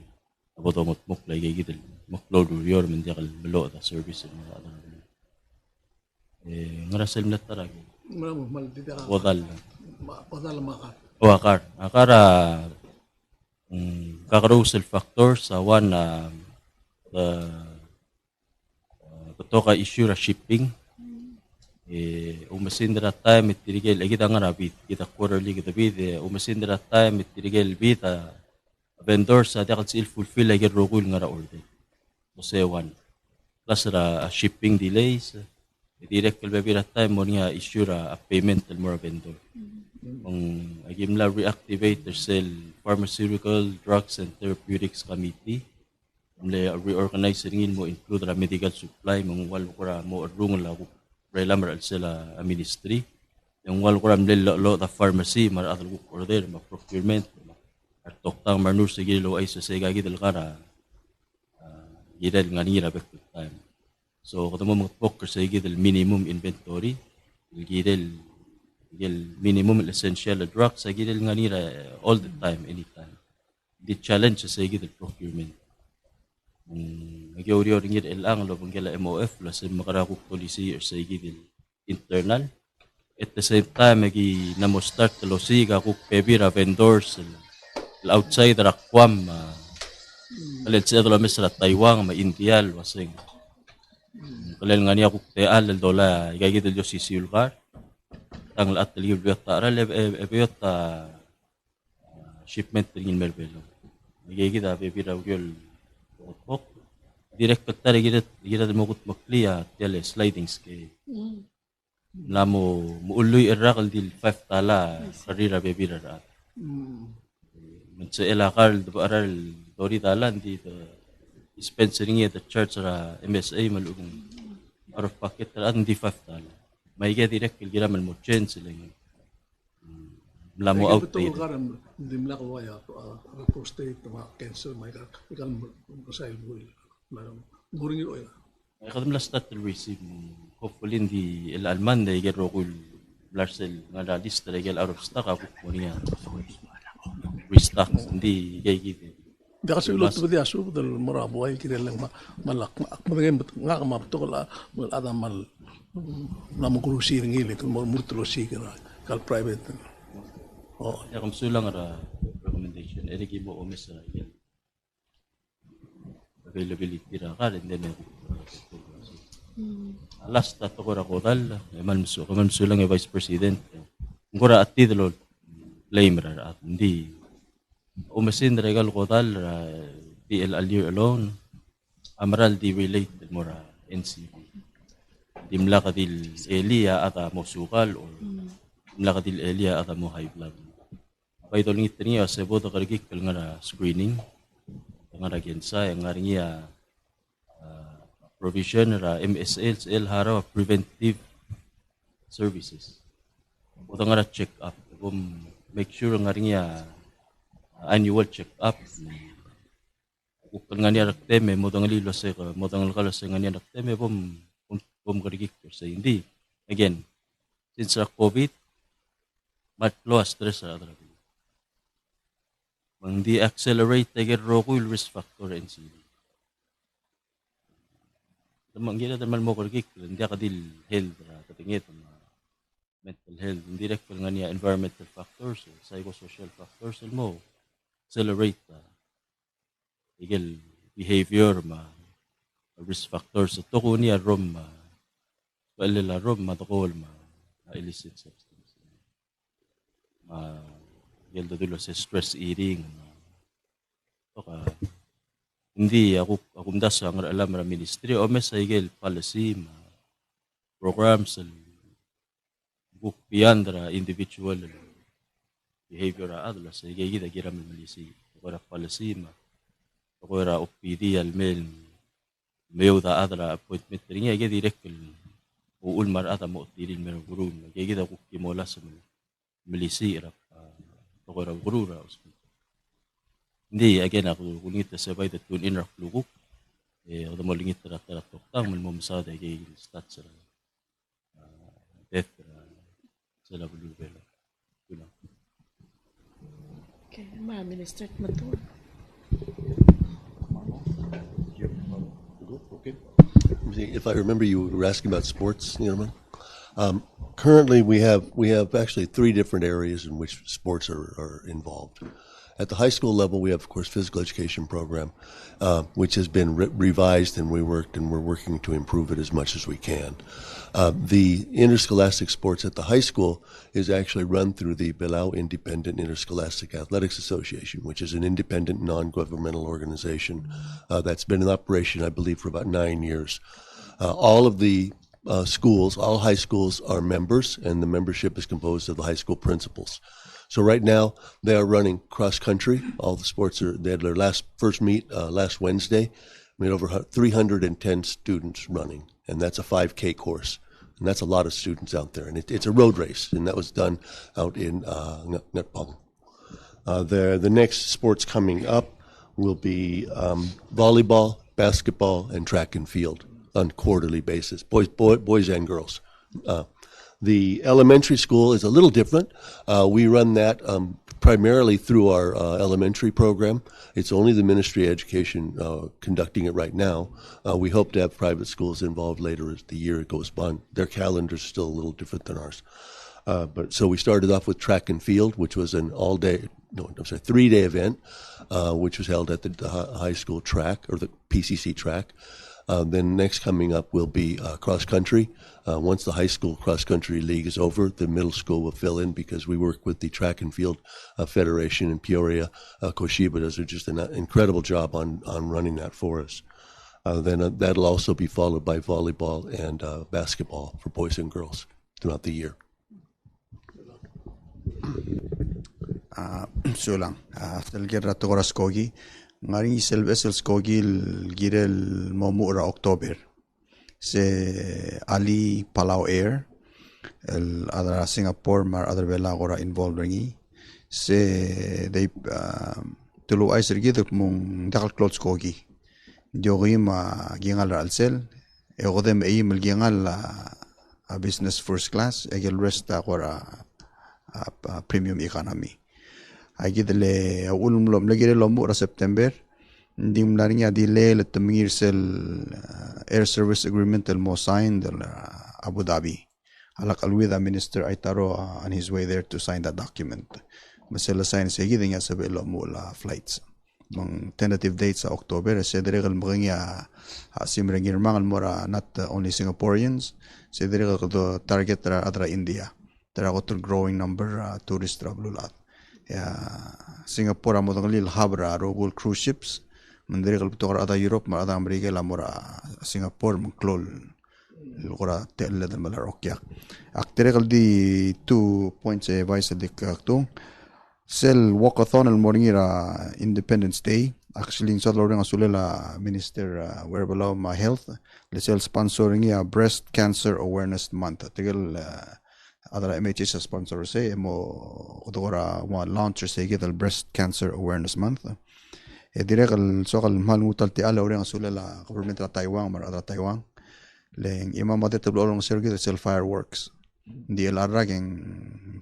Aboto mok lay igid moklod yor men diakal melo da service mga ada. Ngara sel na tarag. Maldita. Wadal makar. Akar carousel factor sa one ka issue ra shipping umasindra time itirigel kita nga rabit kita quarterly kita bid umasindra time itirigel bita vendors sa dakal sil fulfill ay rogul nga ra order so one plus ra shipping delays direct kalbabira time mo nga issue ra payment del more vendor agim la reactivate the cell pharmaceutical drugs and therapeutics committee le reorganize ringin mo include ra medical supply mong wal ko ra mo rung la ko relamar al sila ministry yung wal ko ra lo the pharmacy mar atal ko order ma procurement at toktang marnur sa gilo ay sa segagi del kara gidal ngani ra back time so kato mo mag-focus sa gidal minimum inventory gidal minimum essential drugs sa gidal nga nira all the time, anytime. The challenge sa gidal procurement. Nagyawriyo rin gidal ang lobang gila MOF plus makarakuk policy or sa gidal internal. At the same time, namo start talosi kakuk pebira vendors outside rakwam kalil sa ito lamis sa Taiwan, Indial, wasing. Kalil nga niya kuk teal dola igagidal yung sisiyulkar. Ang lahat ng libyo aral ebiyot shipment tingin merbelo gigida bebira gyol ok direct tari gida mo kut makliya tele sliding scale lamo muuloy erakal dil 5 tala karira bebira rat sa elakal aral dori talan di sponsoring the church ra MSA malugong out of pocket rat di 5 tala may kaya direct kilgira man mo change sila yung lamo out Betul karam di mlak waya prostate ma cancer may ikal masail buil muring oil ay kadam last start to receive hopefully hindi alman na igero ko blarsel nga list na igel out of stock ako mo niya restock hindi kaya gito da kasi ulot ba dia su dal marabo ay kirel malak magem nga mapto la adam mal namu kurusi ngili kung murtulo si kal private Oh, Ya kung sulang ra recommendation, erigi mo omis ra yan. Availability ra ka rin din. Last ato ko ra kodal, man sulang yung Vice President. Kung ra ati dalo blame ra at hindi. Umasin regal kodal ra PLLU alone. Amaral di relate mo ra NCP. Dimla kadil Elia ata mo sukal or dimla kadil Elia ata mo high blood. Kaya ito lingit niya sa boto karigik nga na screening. Nga na gensa, nga niya provision ra MSL hara preventive services. Boto nga na check up. Make sure nga niya annual check up. Kung nga niya rakteme, mo nga lilo sa mo nga kalas nga niya rakteme, karigik sa hindi. Again, since COVID, mat low stress ra talaga. Mang di accelerate tayo rokul risk factor NCD. Tamang gila taman mo karigik, hindi ka dil health ra katingit mental health, hindi direct nga niya environmental factors, psychosocial factors mo accelerate igel behavior risk factors to ko niya rom palila rom matokol illicit substance. Geldo dulo sa stress eating. Hindi ako mdasa ang alam ra ministry o may saigel policy programs book beyond ra individual behavior adla sa igay gira milisi ko ra policy ko ra OPD almel mayo da adra appointment ringa igay direct uul mar ata mo tilin mer guru igay ko kimola sa milisi ra ko ra guru ra hindi again ako kunit sa bay that tune in ra luguk o da mo lingit ra toktang mo masada igay stats ra death sa labulubel. Okay, Minister Matur. okay. If I remember, you were asking about sports, Nirman. Currently, we have actually 3 different areas in which sports are involved. At the high school level, we have, of course, physical education program, which has been revised, and we're working to improve it as much as we can. The interscholastic sports at the high school is actually run through the Palau Independent Interscholastic Athletics Association, which is an independent, non-governmental organization that's been in operation, I believe, for about 9 years. All of the schools, all high schools are members, and the membership is composed of the high school principals. So right now they are running cross country. All the sports they had their first meet last Wednesday. We had over 310 students running, and that's a 5K course. And that's a lot of students out there. And it's a road race, and that was done out in Netpong. The next sports coming up will be volleyball, basketball, and track and field on quarterly basis, boys and girls. The elementary school is a little different. We run that primarily through our elementary program. It's only the Ministry of Education conducting it right now. We hope to have private schools involved later as the year goes on. Their calendar's still a little different than ours. So we started off with track and field, which was an 3-day event, which was held at the high school track, or the PCC track. Then next coming up will be cross country. Once the high school cross country league is over, the middle school will fill in because we work with the Track and Field Federation in Peoria. Koshiba does just an incredible job on running that for us. Then that'll also be followed by volleyball and basketball for boys and girls throughout the year. Sulang. Talgera togora skogi. Ngaring isel skogi girel momura October. Se Ali Palau Air, el adra Singapore mar adra bela gora involved ringi. Se they tulu ay sergito mong dakal clothes kogi. Jogi ma gingal alsel. Ego dem ay mal gingal a business first class. Egel rest gora premium economy. Ay gidele ulum lagire lomu ra September. Dim larinya delay let the air service agreement el mo signed Abu Dhabi. Alak alwi the minister Aitaro on his way there to sign that document. masela sign sa giding ya sabi lo mula flights mang tentative dates sa October sa direkal mga simrengir mangal mora not only Singaporeans sa direkal ko target tra atra India tara ko growing number tourist travelulat ya Singapore mo tong lil habra rogul cruise ships mandiri kal to ata Europe ma ata Amerika la mora Singapore mang klol lukura telle del malar okya aktere kal di 2 points e vice dik aktung sel walkathon el moringira Independence Day actually in South Lorena sulela Minister Werbalo ma health le sel sponsoring ya breast cancer awareness month tigel adara MHS sponsor say mo odora wa launcher say get el breast cancer awareness month e direct el sokal malmutal ti ala orenga sulela government la Taiwan mar adara Taiwan leng imamate tablo long sergi sel fireworks di el arrageng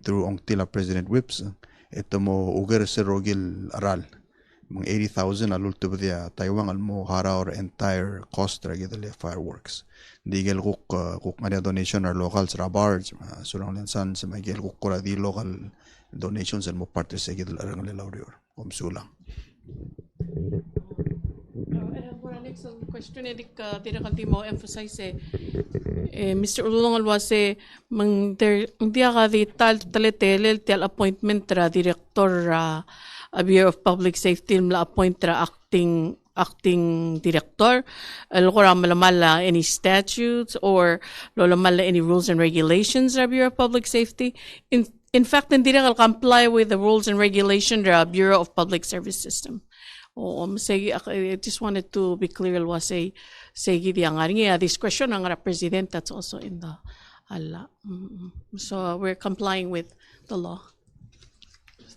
through ongtila president whips ito mo uger sa rogil aral mga 80,000 alul to dia Taiwan al mo hara or entire cost ragi the fireworks digel kuk ngada donation or locals rabarge surang lensan sa magel kuk kora di local donations mo parte sa gidel arang lelawrior omsulang next question edik tira kanti mo emphasize Mr. Ulungal wase mang dia ka di taletelel tel appointment tra director Bureau of Public Safety mla appoint tra acting director lukura malamala any statutes or lolamala any rules and regulations ra Bureau of Public Safety in fact hindi ra comply with the rules and regulations ra Bureau of Public Service System. I just wanted to be clear was say di ang discretion ng president that's also in the ala. So we're complying with the law.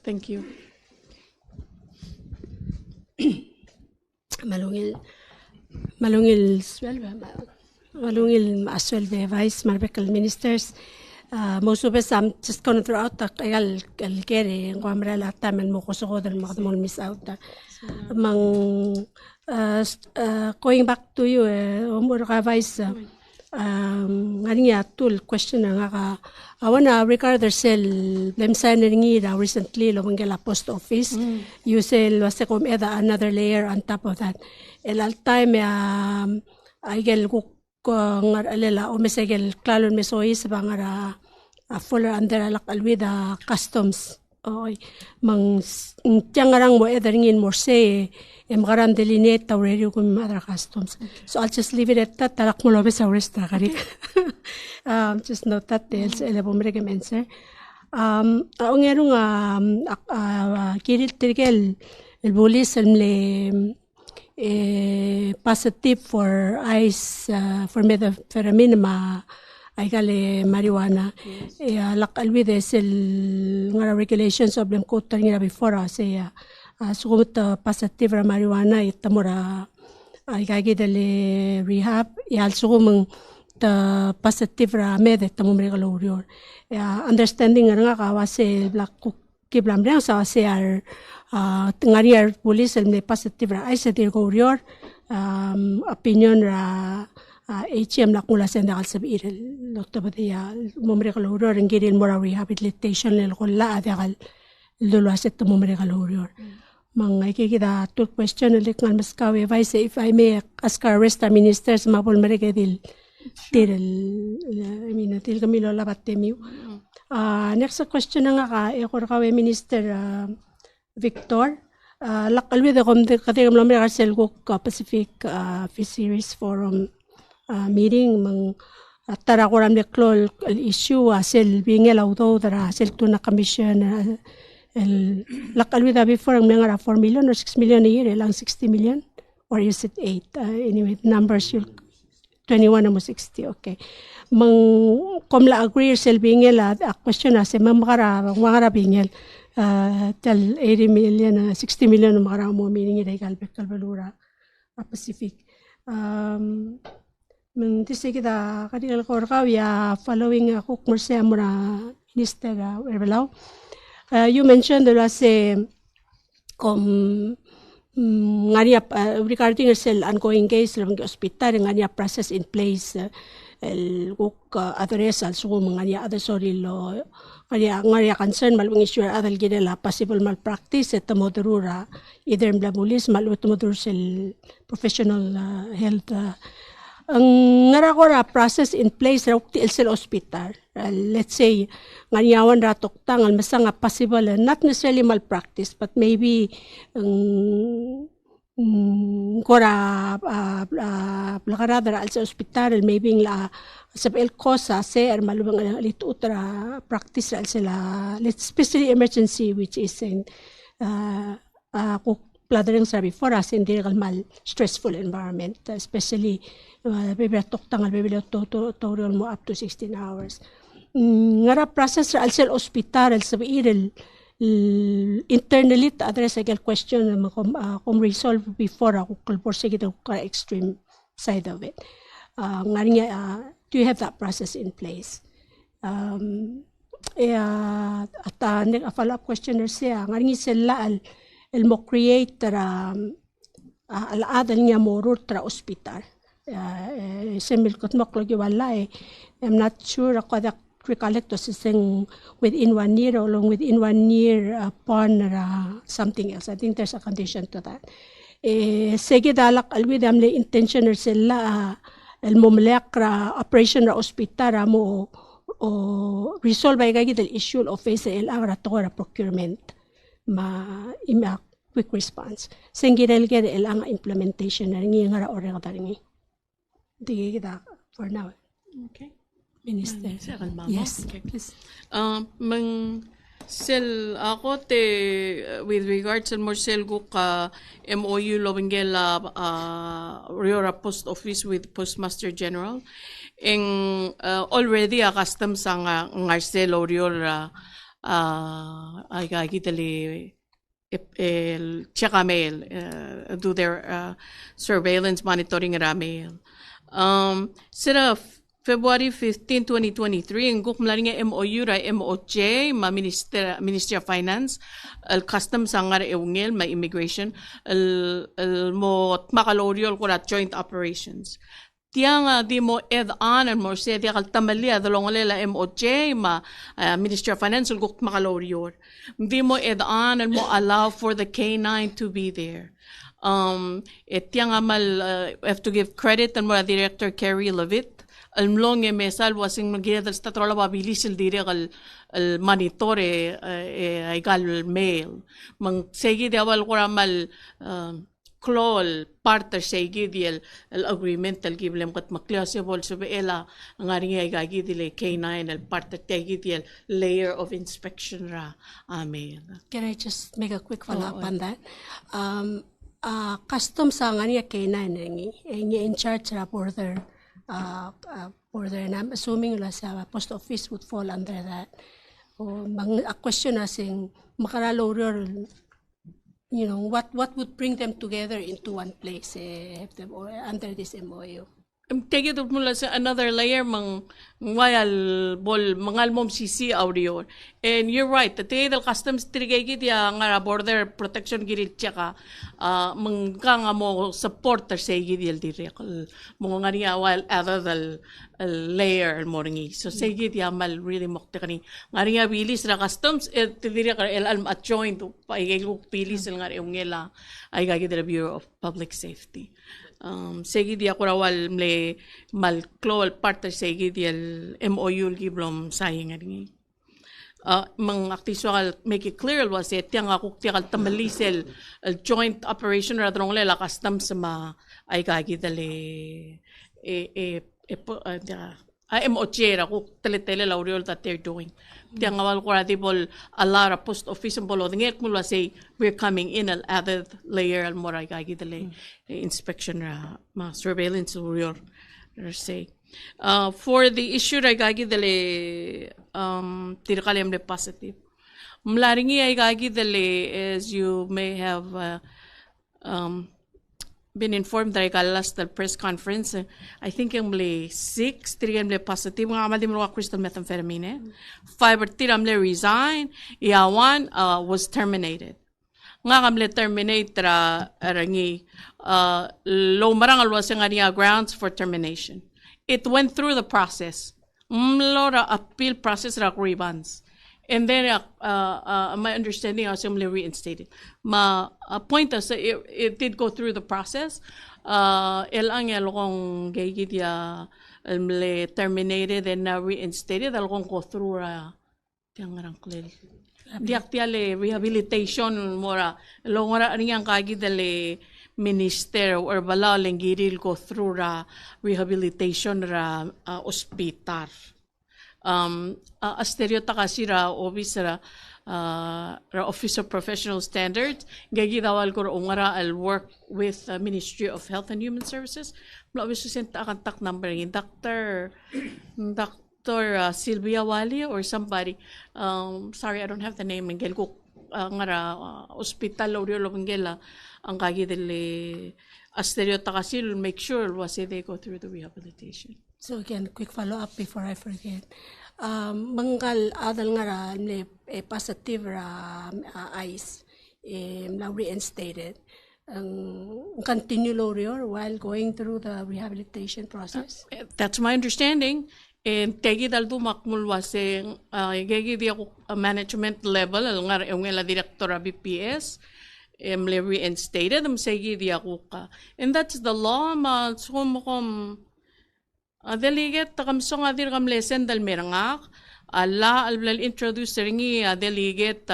Thank you. Malungil aswelve vice marbekal ministers. Most of us I'm just going to throw out the kere ng kamera lata man mo ko so ko dal makadmol miss out mang going back to you umur ka vice ngani atul question nga ka awana regard sel blem sign ngi recently lo mangela post office you say was kom eda another layer on top of that el al time I gel ko ngar alela o mesegel klalon mesois bangara fuller under alak alwida customs oy mang tiangarang mo ederingin more say emgaran delineate already kum other customs so I'll just leave it at that talak mo lobe sa resta kari just note that else elabom recommend sir ang erong kiril tirgel el bolis le positive for ice for methamphetamine ay kale marijuana lak alwide sel ngara regulations of them quote ngira before say sumut positive ra marijuana itamura ay kagi dele rehab yal sumung the positive ra med tamum regular understanding nga kawase black kiblam rang sa se ar ngariar police el positive ra ay sa dir go opinion ra HM la kula senda al sabir doctor badia momre kaloror ngiril mora rehabilitation lel kolla adagal lolo aset momre kaloror mangay kikida to question lik ngal maskawe vice if I may ask our rest ministers mapol meregadil tirel I mean til kami lola batemi next question nga ka ekor minister Victor lakalwi de kom de katigam lamre karsel ko Pacific Fisheries Forum meeting mang tara ko ram de klol issue sel bingel auto dara sel tuna commission el lakalwi da before ang mga 4 million or 6 million a year lang 60 million or is it 8 anyway numbers you 21 mo 60 okay mang komla agree sel bingel question na se mamara bingel tal 80 million 60 million makara mo meaning ida kalbalura Pacific mang tisi kita kadil ko ya following ako kurse amura minister Werbalaw you mentioned there was a ngania regarding sel ongoing case ng hospital ngania process in place el kuk adres al sugo mga other sorry lo ngaya concern malwing issue adal gide la possible malpractice et modurura either blabulis malu modur sel professional health ang ngarakora process in place ra ukti el hospital let's say nganyawan ra toktang al masanga possible not necessarily malpractice but maybe kora plakarada al sa hospital maybe la sa el cosa ser malubang lit utra practice al sila especially emergency which is in blathering sa before as in dirgal mal stressful environment especially bibira toktang al bibira tutorial mo up to 16 hours ngara process al sel hospital al sa irel internally to address a question kung resolve before ako kalporsige the extreme side of it do you have that process in place at a follow-up question siya ngaringi sila el mo create al-adal niya morur tra hospital semil kot maklogi wala I'm not sure ako da recollect to sing within 1 year or long within 1 year upon something else. I think there's a condition to that. Sige dalak alwi damle intentioner sila el momlek ra operation ra hospital ra mo o resolve ay gagid el issue of face el agra to ra procurement ima quick response. Singirel ged el ang implementation na ngi nga ra ore ka ngi. Dige kita for now. Okay. Minister. Yes, Okay. please. Sel ako te with regards to more sel ko ka MOU lobengela Riora Post Office with Postmaster General eng already a custom sa ngarsel Riora ay gagitali check mail do their surveillance monitoring mail sira February 15, 2023, ang gukmlari nga MOU ra MOJ, Ministry of Finance, al Customs ang nga eungel, ma Immigration, al mo makaloriol ko na joint operations. Tiya nga di mo add-on and more say di kal tamali adalong lela MOJ, Ministry of Finance, al guk makaloriol. Di mo add-on and mo allow for the K9 to be there. Tiya nga mal, have to give credit and mo Director Kerry Levitt, almlong mesal wasing magiging sa trola babilis el dire al monitore ay gal mail mang segi awal ko ramal klol parte segi di el agreement el giblem kat maklasible so ela ngari ay gagi dile K9 el parte tegi di el layer of inspection ra mail. Can I just make a quick follow-up on that? Customs ang ngani K9 ngi in charge ra border border, and I'm assuming sa post office would fall under that. A question asing makaraloror, you know, what would bring them together into one place, have them or under this MOU? Take it mula sa another layer wayal bol mangal mom sisi audio. And you're right, the trade customs trigay ya nga border protection giri tsaka nga mo support sa gidil direct mo nga niya while other the layer mo ringi. So say gid ya mal really mokte kani nga niya bilis ra customs direct el alm at joint pa igay pilis nga ngela ay gagid the Bureau of Public Safety. Segi dia kurawal mle mal klowal parte segi dia MOU giblom sayang ringi. Mang aktiswal make it clear was it yang ako tiakal tamalisel joint operation radrong le la custom sama ay gagi dale MOJ ra ko tele lauriol that they're doing. Tiang awal ko radibol a lot of post office and bolo ngek mula say we're coming in al added layer al moray gagi dale inspection ra ma surveillance lauriol say. For the issue ay gagi dale tirkalem le positive. Mlaringi ay gagi dale as you may have been informed that I last the press conference. I think yung 6 tirigam le positive nga amadim ro crystal methamphetamine. 5 tiram le resign. One was terminated. Nga kamle terminate rangi low marang alwas nga niya grounds for termination. it went through the process. Mlora appeal process ra grievance. And then my understanding was simply reinstated. Point us it did go through the process. Elang kong gayid ya terminated and reinstated. Kong go through tiang rang klil. Diak tiale rehabilitation mora longora niyang kagi dale minister or bala lenggiril go through rehabilitation ospital. Astereo takasira obis ra Office of Professional Standards gagi dawal ko ungara I'll work with Ministry of Health and Human Services obis sent contact number ni Dr. Sylvia Wali or somebody sorry I don't have the name ngel ko ngara hospital or ngela ang kagi dele Astereo takasil make sure wasi they go through the rehabilitation. So again, quick follow-up before I forget. Manggal adal nga ra positive ra eyes na reinstated. Continue lorior while going through the rehabilitation process. That's my understanding. And tegi dal dumakmul wase gegi di ako management level nga yung la direktora BPS reinstated segi di ako ka. And that's the law sumukom delegat kamsong adir kam lesen dal merangak alla alblal introduce ringi delegat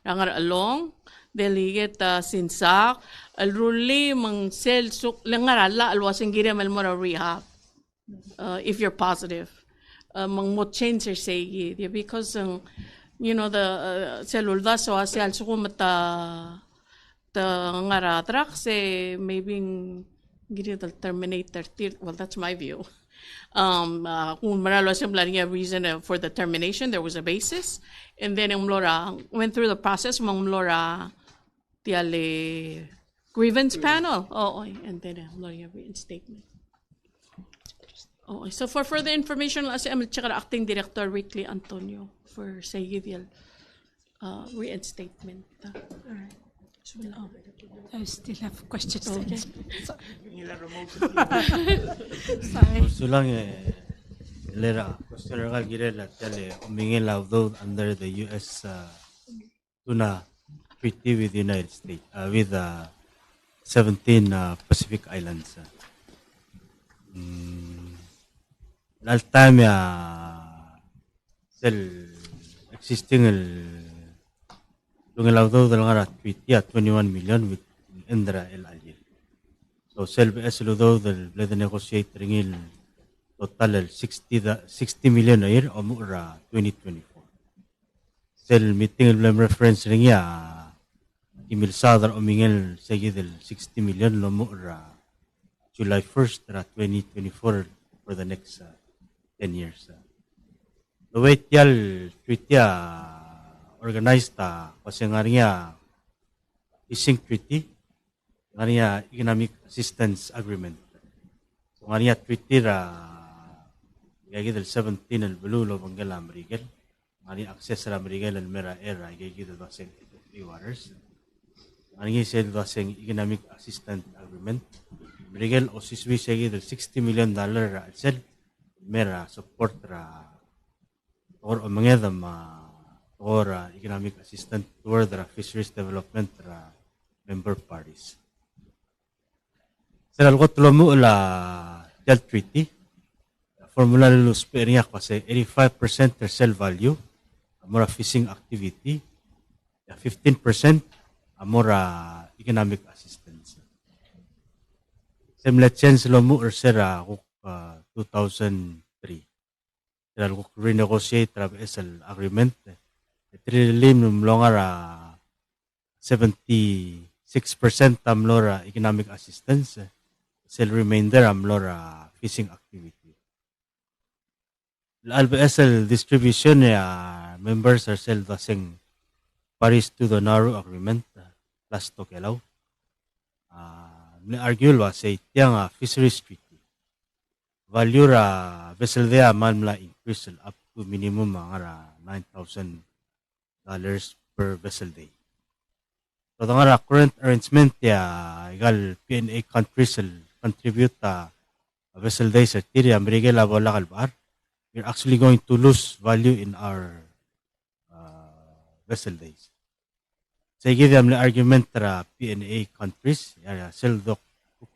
rangar along delegat sinsak alruli mang sel suk langar alla alwasing gire malmora rehab if you're positive mang mo change say because you know the cellular so asal sukumata the ngara track say maybe gire dal terminator well that's my view. Kung maralo siyang reason for the termination, there was a basis. And then yung mlora went through the process, mga mlora tiale grievance panel. And then mlora reinstatement. So for further information, I'm acting director Ricky Antonio for Saygidial reinstatement. All right. I still have questions. Okay. Sorry. Sulang lera question nga girela tele umingil although under the US tuna treaty with the United States with 17 Pacific Islands. Last time still existing Lungilaw daw nga treaty at 21 million with Indra LIL. So self-es daw the negotiate ringil total 60 million a year o mura 2024. Sel meeting el reference ringya Emil Sadar umingil sa gidel 60 million lo mura July 1st 2024 for the next 10 years. The way tiyal treaty organized kasi nga niya fishing treaty nga niya economic assistance agreement so nga niya treaty gagid 17 el bululo banggal American nga niya access ra American el mera era gagid basing waters nga niya said basing economic assistance agreement American o siswi gagid $60 million sel mera support ra or mga or economic assistance toward the fisheries development member parties. Sa lalgot mo la Del Treaty, formula lulus periya kasi 85% resale value, amora fishing activity, 15% amora economic assistance. Semlet change lo mo or sera 2003. Sa lalgot renegotiate travel agreement, Trilim longa 76% amlora economic assistance, sel remainder amlora fishing activity. LBSL distribution members are sel dasing Paris to the narrow agreement plus to kelaw. Argue wa say tiang fisheries treaty. Value vessel there man la increase up to minimum $9,000 per vessel day. So the current arrangement igal PNA countries will contribute vessel days at tiri amrige la bola kalbar, we're actually going to lose value in our vessel days. Sa give them the argument tra PNA countries, seldok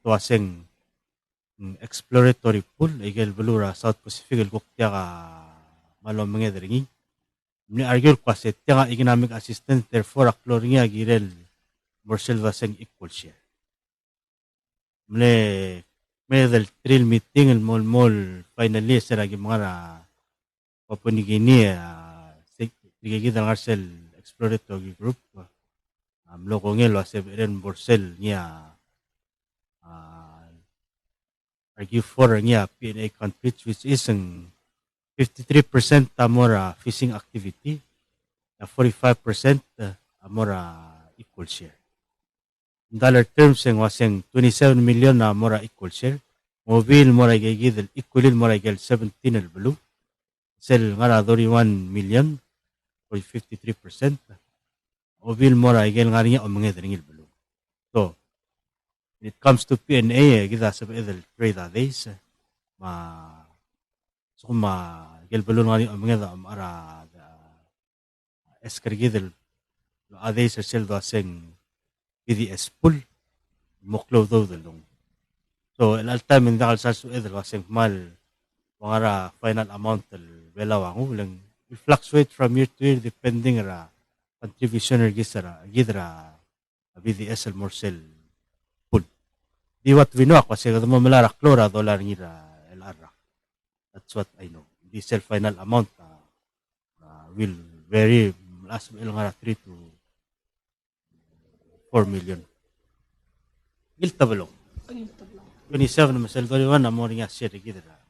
tuaseng exploratory pool, igel belura South Pacific kuktia ka malomenge dringi. Mni argue kasi tiang economic assistance therefore akloring agirel morsel vaseng equal share. Mne medal trill meeting el mol finally seragi mga papunigini sigigidang arsel exploratory group loko ngelo aseb eren borsel niya argue for niya PNA countries which is 53% amora fishing activity, 45% amora equal share. In dollar terms yung waseng 27 million na amora equal share. Mobile mora gigidel equalil mora gel 17 el blue. Sel ngara 31 million for 53%. Mobile mora gel ngari niya omenge dringil blue. So when it comes to PNA kita sa edel trade days so kuma gelbelon ngani omngeda amara eskargidel ade sa seldo aseng PDS pool moklo do delong. So el alta min dakal sa su edel aseng mal mangara final amount el belawangu lang will fluctuate from year to year depending ra contribution gidra BDS el morsel pool. Di what we know kasi kadamo melara klora dollar ngira el arra. That's what I know. The final amount will vary last 3 to 4 million. Gilta balong. 27 masal 21 amo ringa share gidra.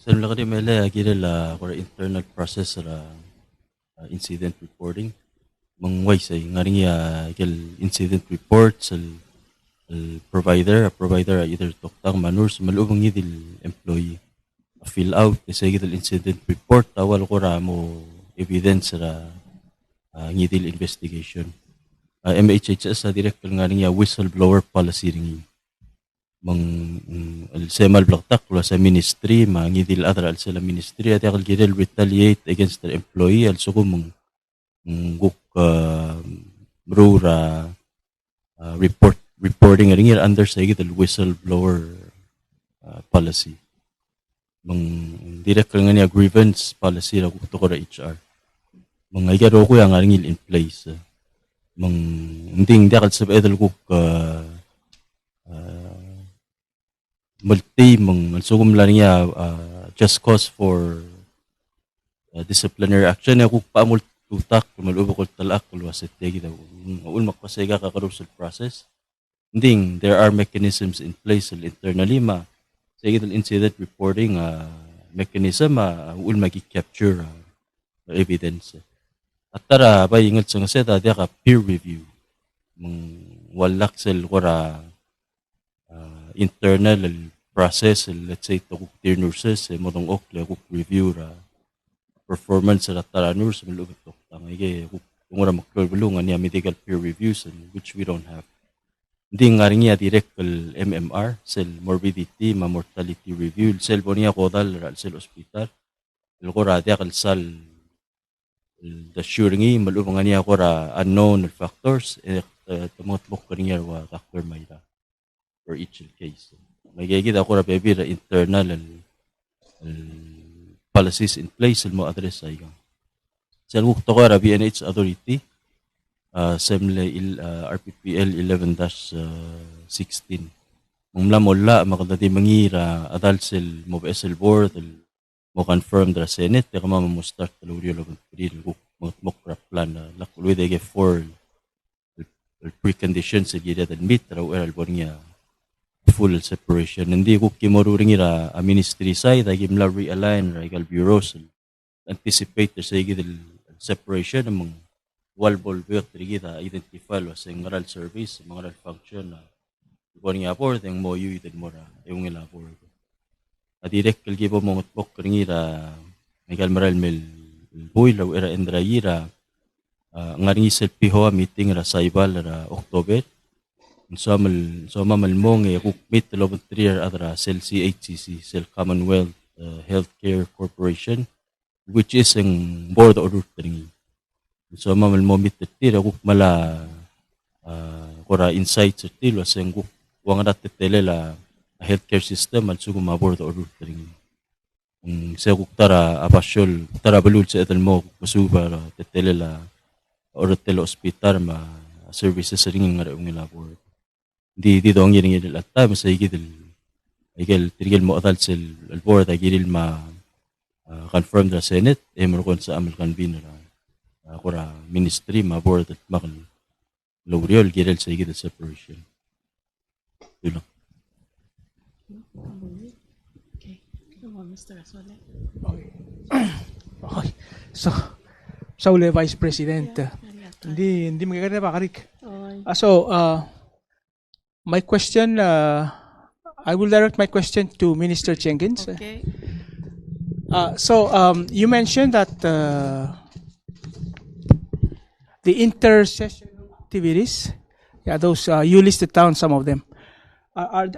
Sa lagari mele agire la for internal process incident reporting. Mangway sa ngaring gel incident reports al provider either toktang manurs malubang ngidil employee fill out kasi gidil incident report awal ko mo evidence ra ngidil investigation MHHS sa direct ngaring whistleblower policy ringi mang semal blaktak lo sa ministry mangidil adra al sa ministry at akal gidil retaliate against their employee al sukumong guk brura reporting ring under sa the whistleblower policy mang direct nga niya grievance policy ra to ko ra HR mga igaro ko yang ring in place mang nding dakal sa edel ko multi mang sugum la niya just cause for disciplinary action ako pa tutak malubo ko talak kulwaset kita ul makpasega ka karusel process nding there are mechanisms in place internally sa incident reporting mechanism ul magi-capture evidence at tara ba ingat sa ngaseta dia ka peer review walak sel kora internal process let's say to tier nurses modong okle review performance sa taranur sa malubot to. Tangay kung wala maklulungan niya medical peer reviews which we don't have. Hindi nga rin niya direct MMR, cell morbidity, mortality review, cell po niya kodal, cell hospital. Ilkorada kalsal the suringi malubang niya ko unknown factors tumutbok ka niya wa factor mayra for each case. May gigit ako baby internal policies in place mo address ay sa lukto ko BNH authority semle RPPL 11-16 mula mula makadati mangira adalsel mo BSL board mo confirm the Senate kaya kama mo start taluri laban pili mo plan lakuluy de for preconditions sa gida admit raw albor niya full separation. Hindi ko kimaruring ira a ministry side, ay gimla realign, regal bureaus, anticipate sa higit separation ng mga walbol work, kita identify was ang moral service, moral function, kung nga po, yung mo yu, yung mora, yung nga po. At direct kalgibo mo matbok ring ira, regal moral mel, boy, law ira, endra ira, ngaring isel piho meeting ra sa ibal ra October. So mamalmong kuk meet the lobon trier adra sel CHCC sel Commonwealth Healthcare Corporation, which is ang board order tringi. So mamalmong meet the tira kuk mala kora insights tilo seng kuk wang tetele la healthcare system al sugo board order tringi. Sa kuk tara apasyol tara balul sa etel mo masuba tetele la ortel hospital ma services ringing ngara ungila board. Di dong yiring il atta mas igil tirigil mo atal sil al board agil ma confirm the Senate kon sa amal convener kora ministry ma board at makal lowriol girel sa igil separation. Yun lang. Okay. Come on, Mr. Asole. Okay. So, Saule Vice President, hindi magaganda ba, Karik? My question, I will direct my question to Minister Jenkins. Okay. You mentioned that the inter-session activities, those you listed down some of them. Are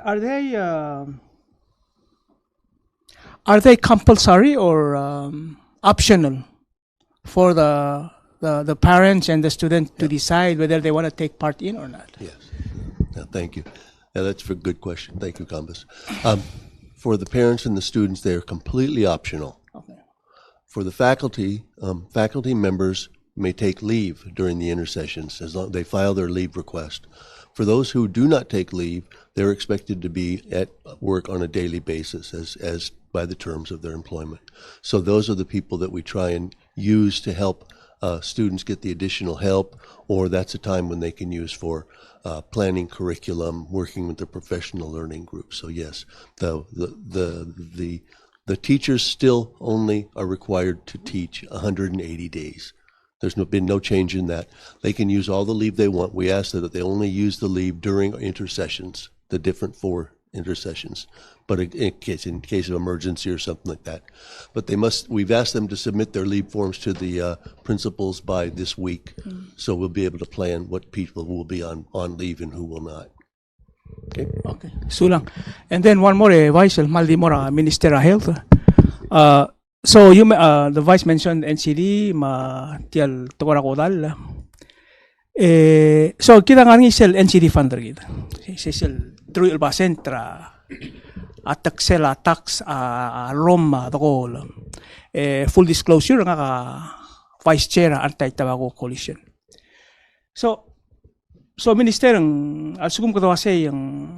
they compulsory or optional for the parents and the student to decide whether they want to take part in or not? Yes. Thank you. That's a good question. Thank you, Kambas. For the parents and the students, they are completely optional. Okay. For the faculty, faculty members may take leave during the intersessions as long as they file their leave request. For those who do not take leave, they're expected to be at work on a daily basis as by the terms of their employment. So those are the people that we try and use to help students get the additional help, or that's a time when they can use for planning curriculum, working with the professional learning group. So yes, the teachers still only are required to teach 180 days. There's been no change in that. They can use all the leave they want. We ask that they only use the leave during intersessions, the different 4 intersessions, but in case of emergency or something like that. But we've asked them to submit their leave forms to the principals by this week, so we'll be able to plan what people will be on leave and who will not. Okay. Okay. Sulang. And then one more, Vice Maldimora, Minister of Health. So you, the Vice mentioned NCD, tial tukora kodal. So kita nga sel NCD funder kita. Sel through ilba sentra ataksela tax Roma tokol. Full disclosure nga ka Vice Chair Anti-Tobacco Coalition. So Minister al sugum ko kasi yung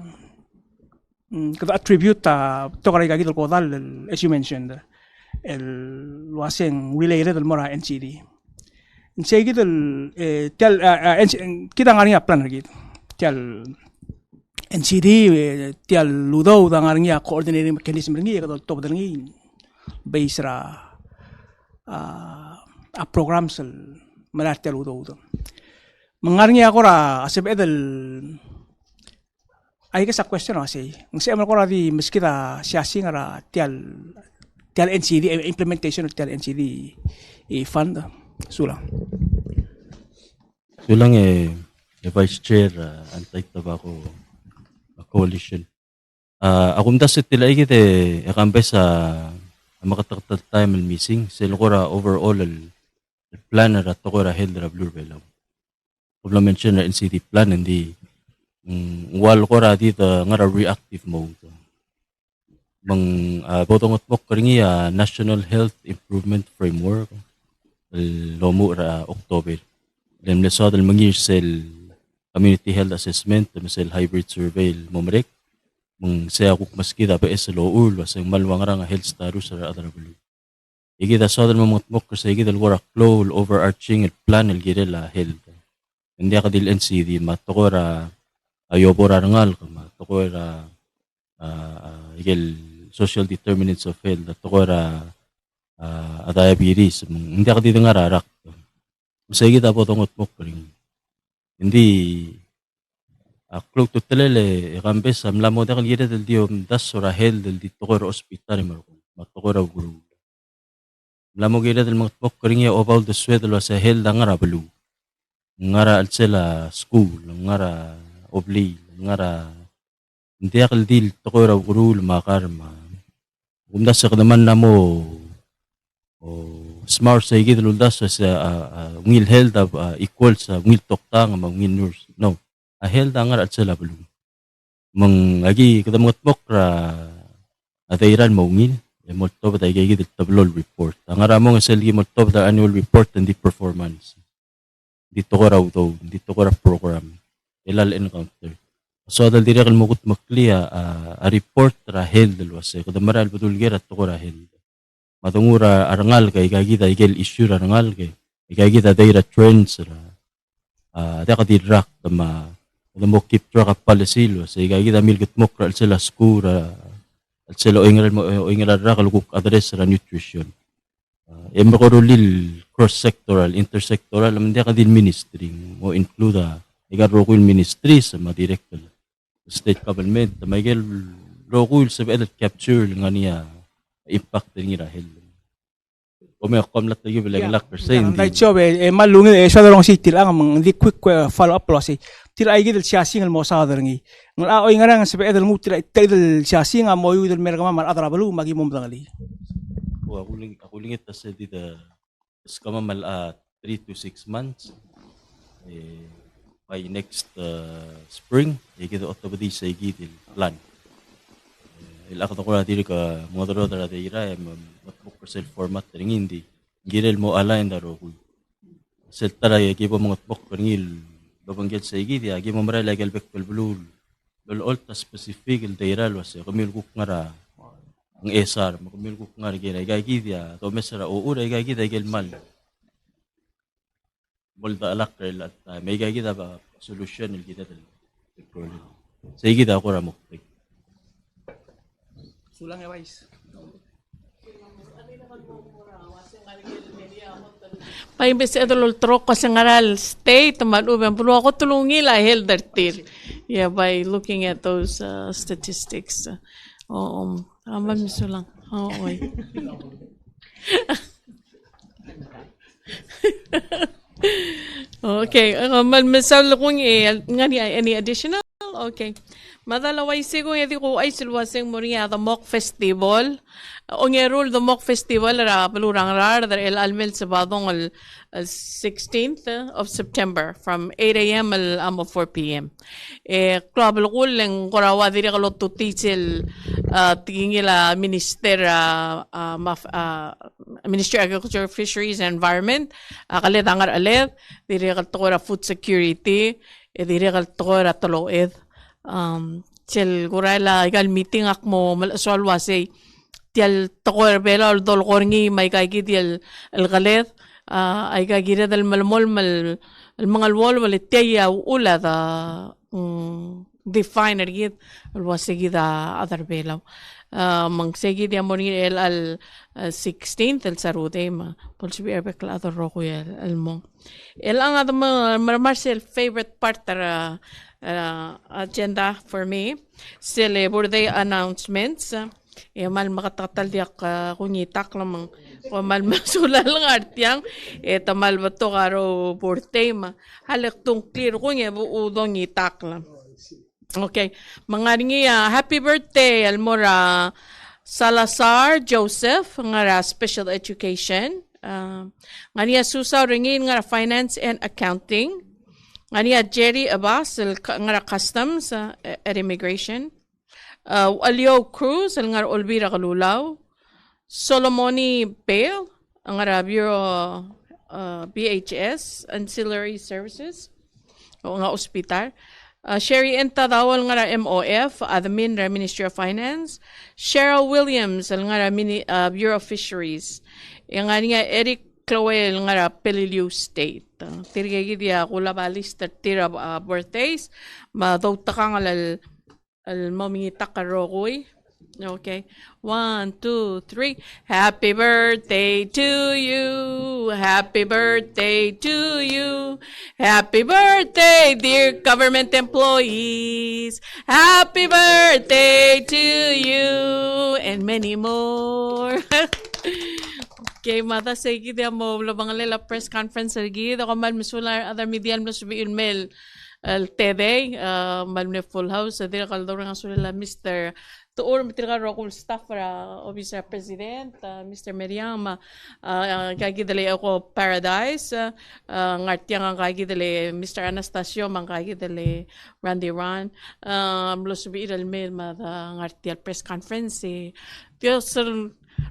kada attribute tukara gagit kodal as you mentioned. El waseng wilayah del mora NCD. Sige del kita nga niya plan lagi. Tial NCD tial ludo da nga niya coordinating mechanism lagi kada top lagi base ra a programs malar tial ludo. Mangarnya ako ra asib edel ay ka sa question kasi. Ang sa ko ra di meskita siyasi nga ra tial NCD implementation of NCD fund sulang Vice Chair Anti-Tobacco Coalition. Akum das tila ikite akambe sa makataktat time missing silkora overall el plan ra tokora heldra blur belaw. Kubla mention na NCD plan hindi wal kora dito nga reactive mode. Botong atmok karingi National Health Improvement Framework lomo ra October. Then lesod al mangir sel community health assessment sel hybrid survey momrek mong saya kuk maskida pa es loul wasang malwang ra nga health status ra adra bulu. Igida sodal mamotmok sa igida wara flow overarching plan el girela health. Hindi ka dil NCD matokora ayobora ngal matokora igel social determinants of health at tukora diabetes hindi ka dito nga rarak masaya kita po tungot mo rin hindi klug tutelele ikambes amla mo dakal gida del diom das sura health del dito tukora hospital matukora guru amla mo gida del mga tukok rin ya obal the sweat lo sa health nga rabalu ngara alsela school, ngara obli, ngara hindi akal dil toko raw kurul makarma. Umdas sa naman na mo o smart sa igid luldas sa ngil health equal sa ngil tokta nga ngil nurse. No. A health ngara alsela belum. Mang agi kada mga tmokra atairan mo ngil. Molto ba tayo gigit tablol report. Ang aramong selgi molto ba annual report and the performance. Dito ko raw to, dito ko raw program. Ilal encounter. So dal dire kal mukut makliya a report ra held dalwase. Kada maral budulger at to ko ra held. Matungura arangal kay gagita igel issue arangal kay. Gagita data trends ra. Da ka dirak tama. Kada mo keep track of policy lo. Say gagita milgit mokra sila skura. At sila oingal ra kalukuk address ra nutrition. Makorulil cross-sectoral, intersectoral, hindi ka din ministry mo include igarokul ministry sa mga director state government may gel rokul sa edit capture nga niya impact ni rahel o may kamlat lagi bilang lakper sa hindi dai chobe malungin sa dorong city lang ang di quick follow up lo si tira ay gidel siya singal mo sa ngi ngala oy nga nga sa edel ngutira edel siya singa mo yudel merga mal adra balu magi mom dangali ako lingit sa dita skama mal 3 to 6 months by next spring kita otobadi sa igidil plan ila ko na dili ka modero dara ira matbuk percent format ring hindi girel mo align daro ko sel tara gibo mga tbok ringil babanggit sa igid gi mo mara legal back blue lol ultra specific il dira lo sa kamil kuk ngara ang esar makamil kuk ngara gira igid ya to mesara o ura igid igel mal bolda alak at may gagita ba solution il kita del problem sa igid ako ra mo sulang ya wais Paimbes ito trok kasi ngaral state maluban pero ako tulungi la heldertir. Yeah, by looking at those statistics. Oo, aman miso lang. Oo. Okay, misal kung any additional? Okay. Madalaway sigong edi ko ay silwasing muriya the mock festival. Ongerul the mock festival ra pelurang rar dar el almel sabadong al 16th of September from 8 a.m. al 4 p.m. Club lukul ng korawa diri kalot tutisil tingila minister Ministry of Agriculture, Fisheries and Environment kalit angar alet diri kalto food security diri kalto toloed Chel gurala igal meeting ak mo malaswal wase tial tokor bela dol korngi may kay tial el galet ay kagire dal malmol mal el mga wol wal tiya ula da definer gid wase gida other bela mang segi dia moni el al 16th el sarude ma polsi be bekla other roko el mo el ang adam marmarcel favorite part tara agenda for me. Sila birthday announcements. Mal makatatal diak kunyitak lamang. Mal masulal ng artiyang. Mal bato karo birthday ma. Halak tong clear kunya buudong nyitak lang. Okay. Mga ringi happy birthday almora Salazar Joseph nga special education. Nga niya susaw ringin nga finance and accounting. Ania Jerry Abbas nga customs at immigration. Alio Cruz nga Olvira Kalulaw. Solomoni Bale nga Bureau BHS Ancillary Services o nga ospital. Sherry Enta Dawal nga MOF Admin ra Ministry of Finance. Cheryl Williams nga Bureau of Fisheries. Nga niya Eric Chloe nga Peliliu State. Tirigay dia kula balis tira birthdays. Madawta ka nga al mamingita ka rokoy. Okay. 1, 2, 3. Happy birthday to you. Happy birthday to you. Happy birthday, dear government employees. Happy birthday to you. And many more. Okay, mata segi dia mo labang lela press conference lagi. Ako mal misular other media mo sabi email el TV mal ne full house dia kaldo nga sulila Mr. Tuor mitirga rokul staff para officer president Mr. Miriam kagi dali ako Paradise ngartiang ang kagi dali Mr. Anastasio mang kagi dali Randy Ron lo sabi ilal mail mata ngartial press conference Dios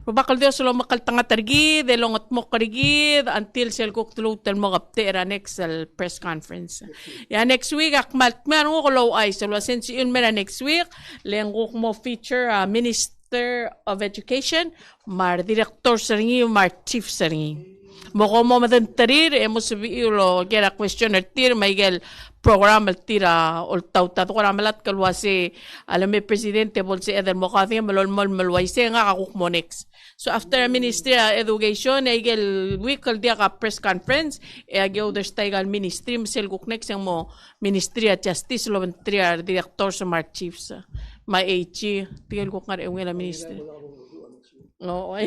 Bakal Dios lo makal tanga targi de longot mo karigi until sel kok tulutan mo kaptera next press conference. Ya next week akmal meron ko low eyes so since yun mera next week leng ko mo feature Minister of Education mar director saringi mar chief saringi. Mo ko mo madantarir mo sabi lo gera questioner tir Miguel program tira ultaw ta ko ramalat kalwasi alam me presidente bol si Eden mo kasi malol malwaise nga kakuk mo next. So after a Ministry of Education egel weekal dia ka press conference ege understay gal ministry msel kuk next yang mo Ministry of Justice lo mentria director sa mar chiefs ma HG tigel kuk nga ngela ministry. No,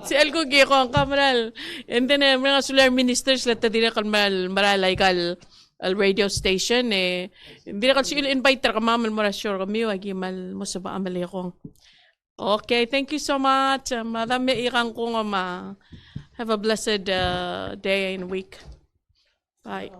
si Elko Giko ang kameral. And then, mga solar ministers, lata din ako maralay kal radio station. Hindi na kasi invite ka mamal mo na sure kami. Wagi mal mo sa baamali ako. Okay, thank you so much. Madami ikang ko nga have a blessed day and week. Bye.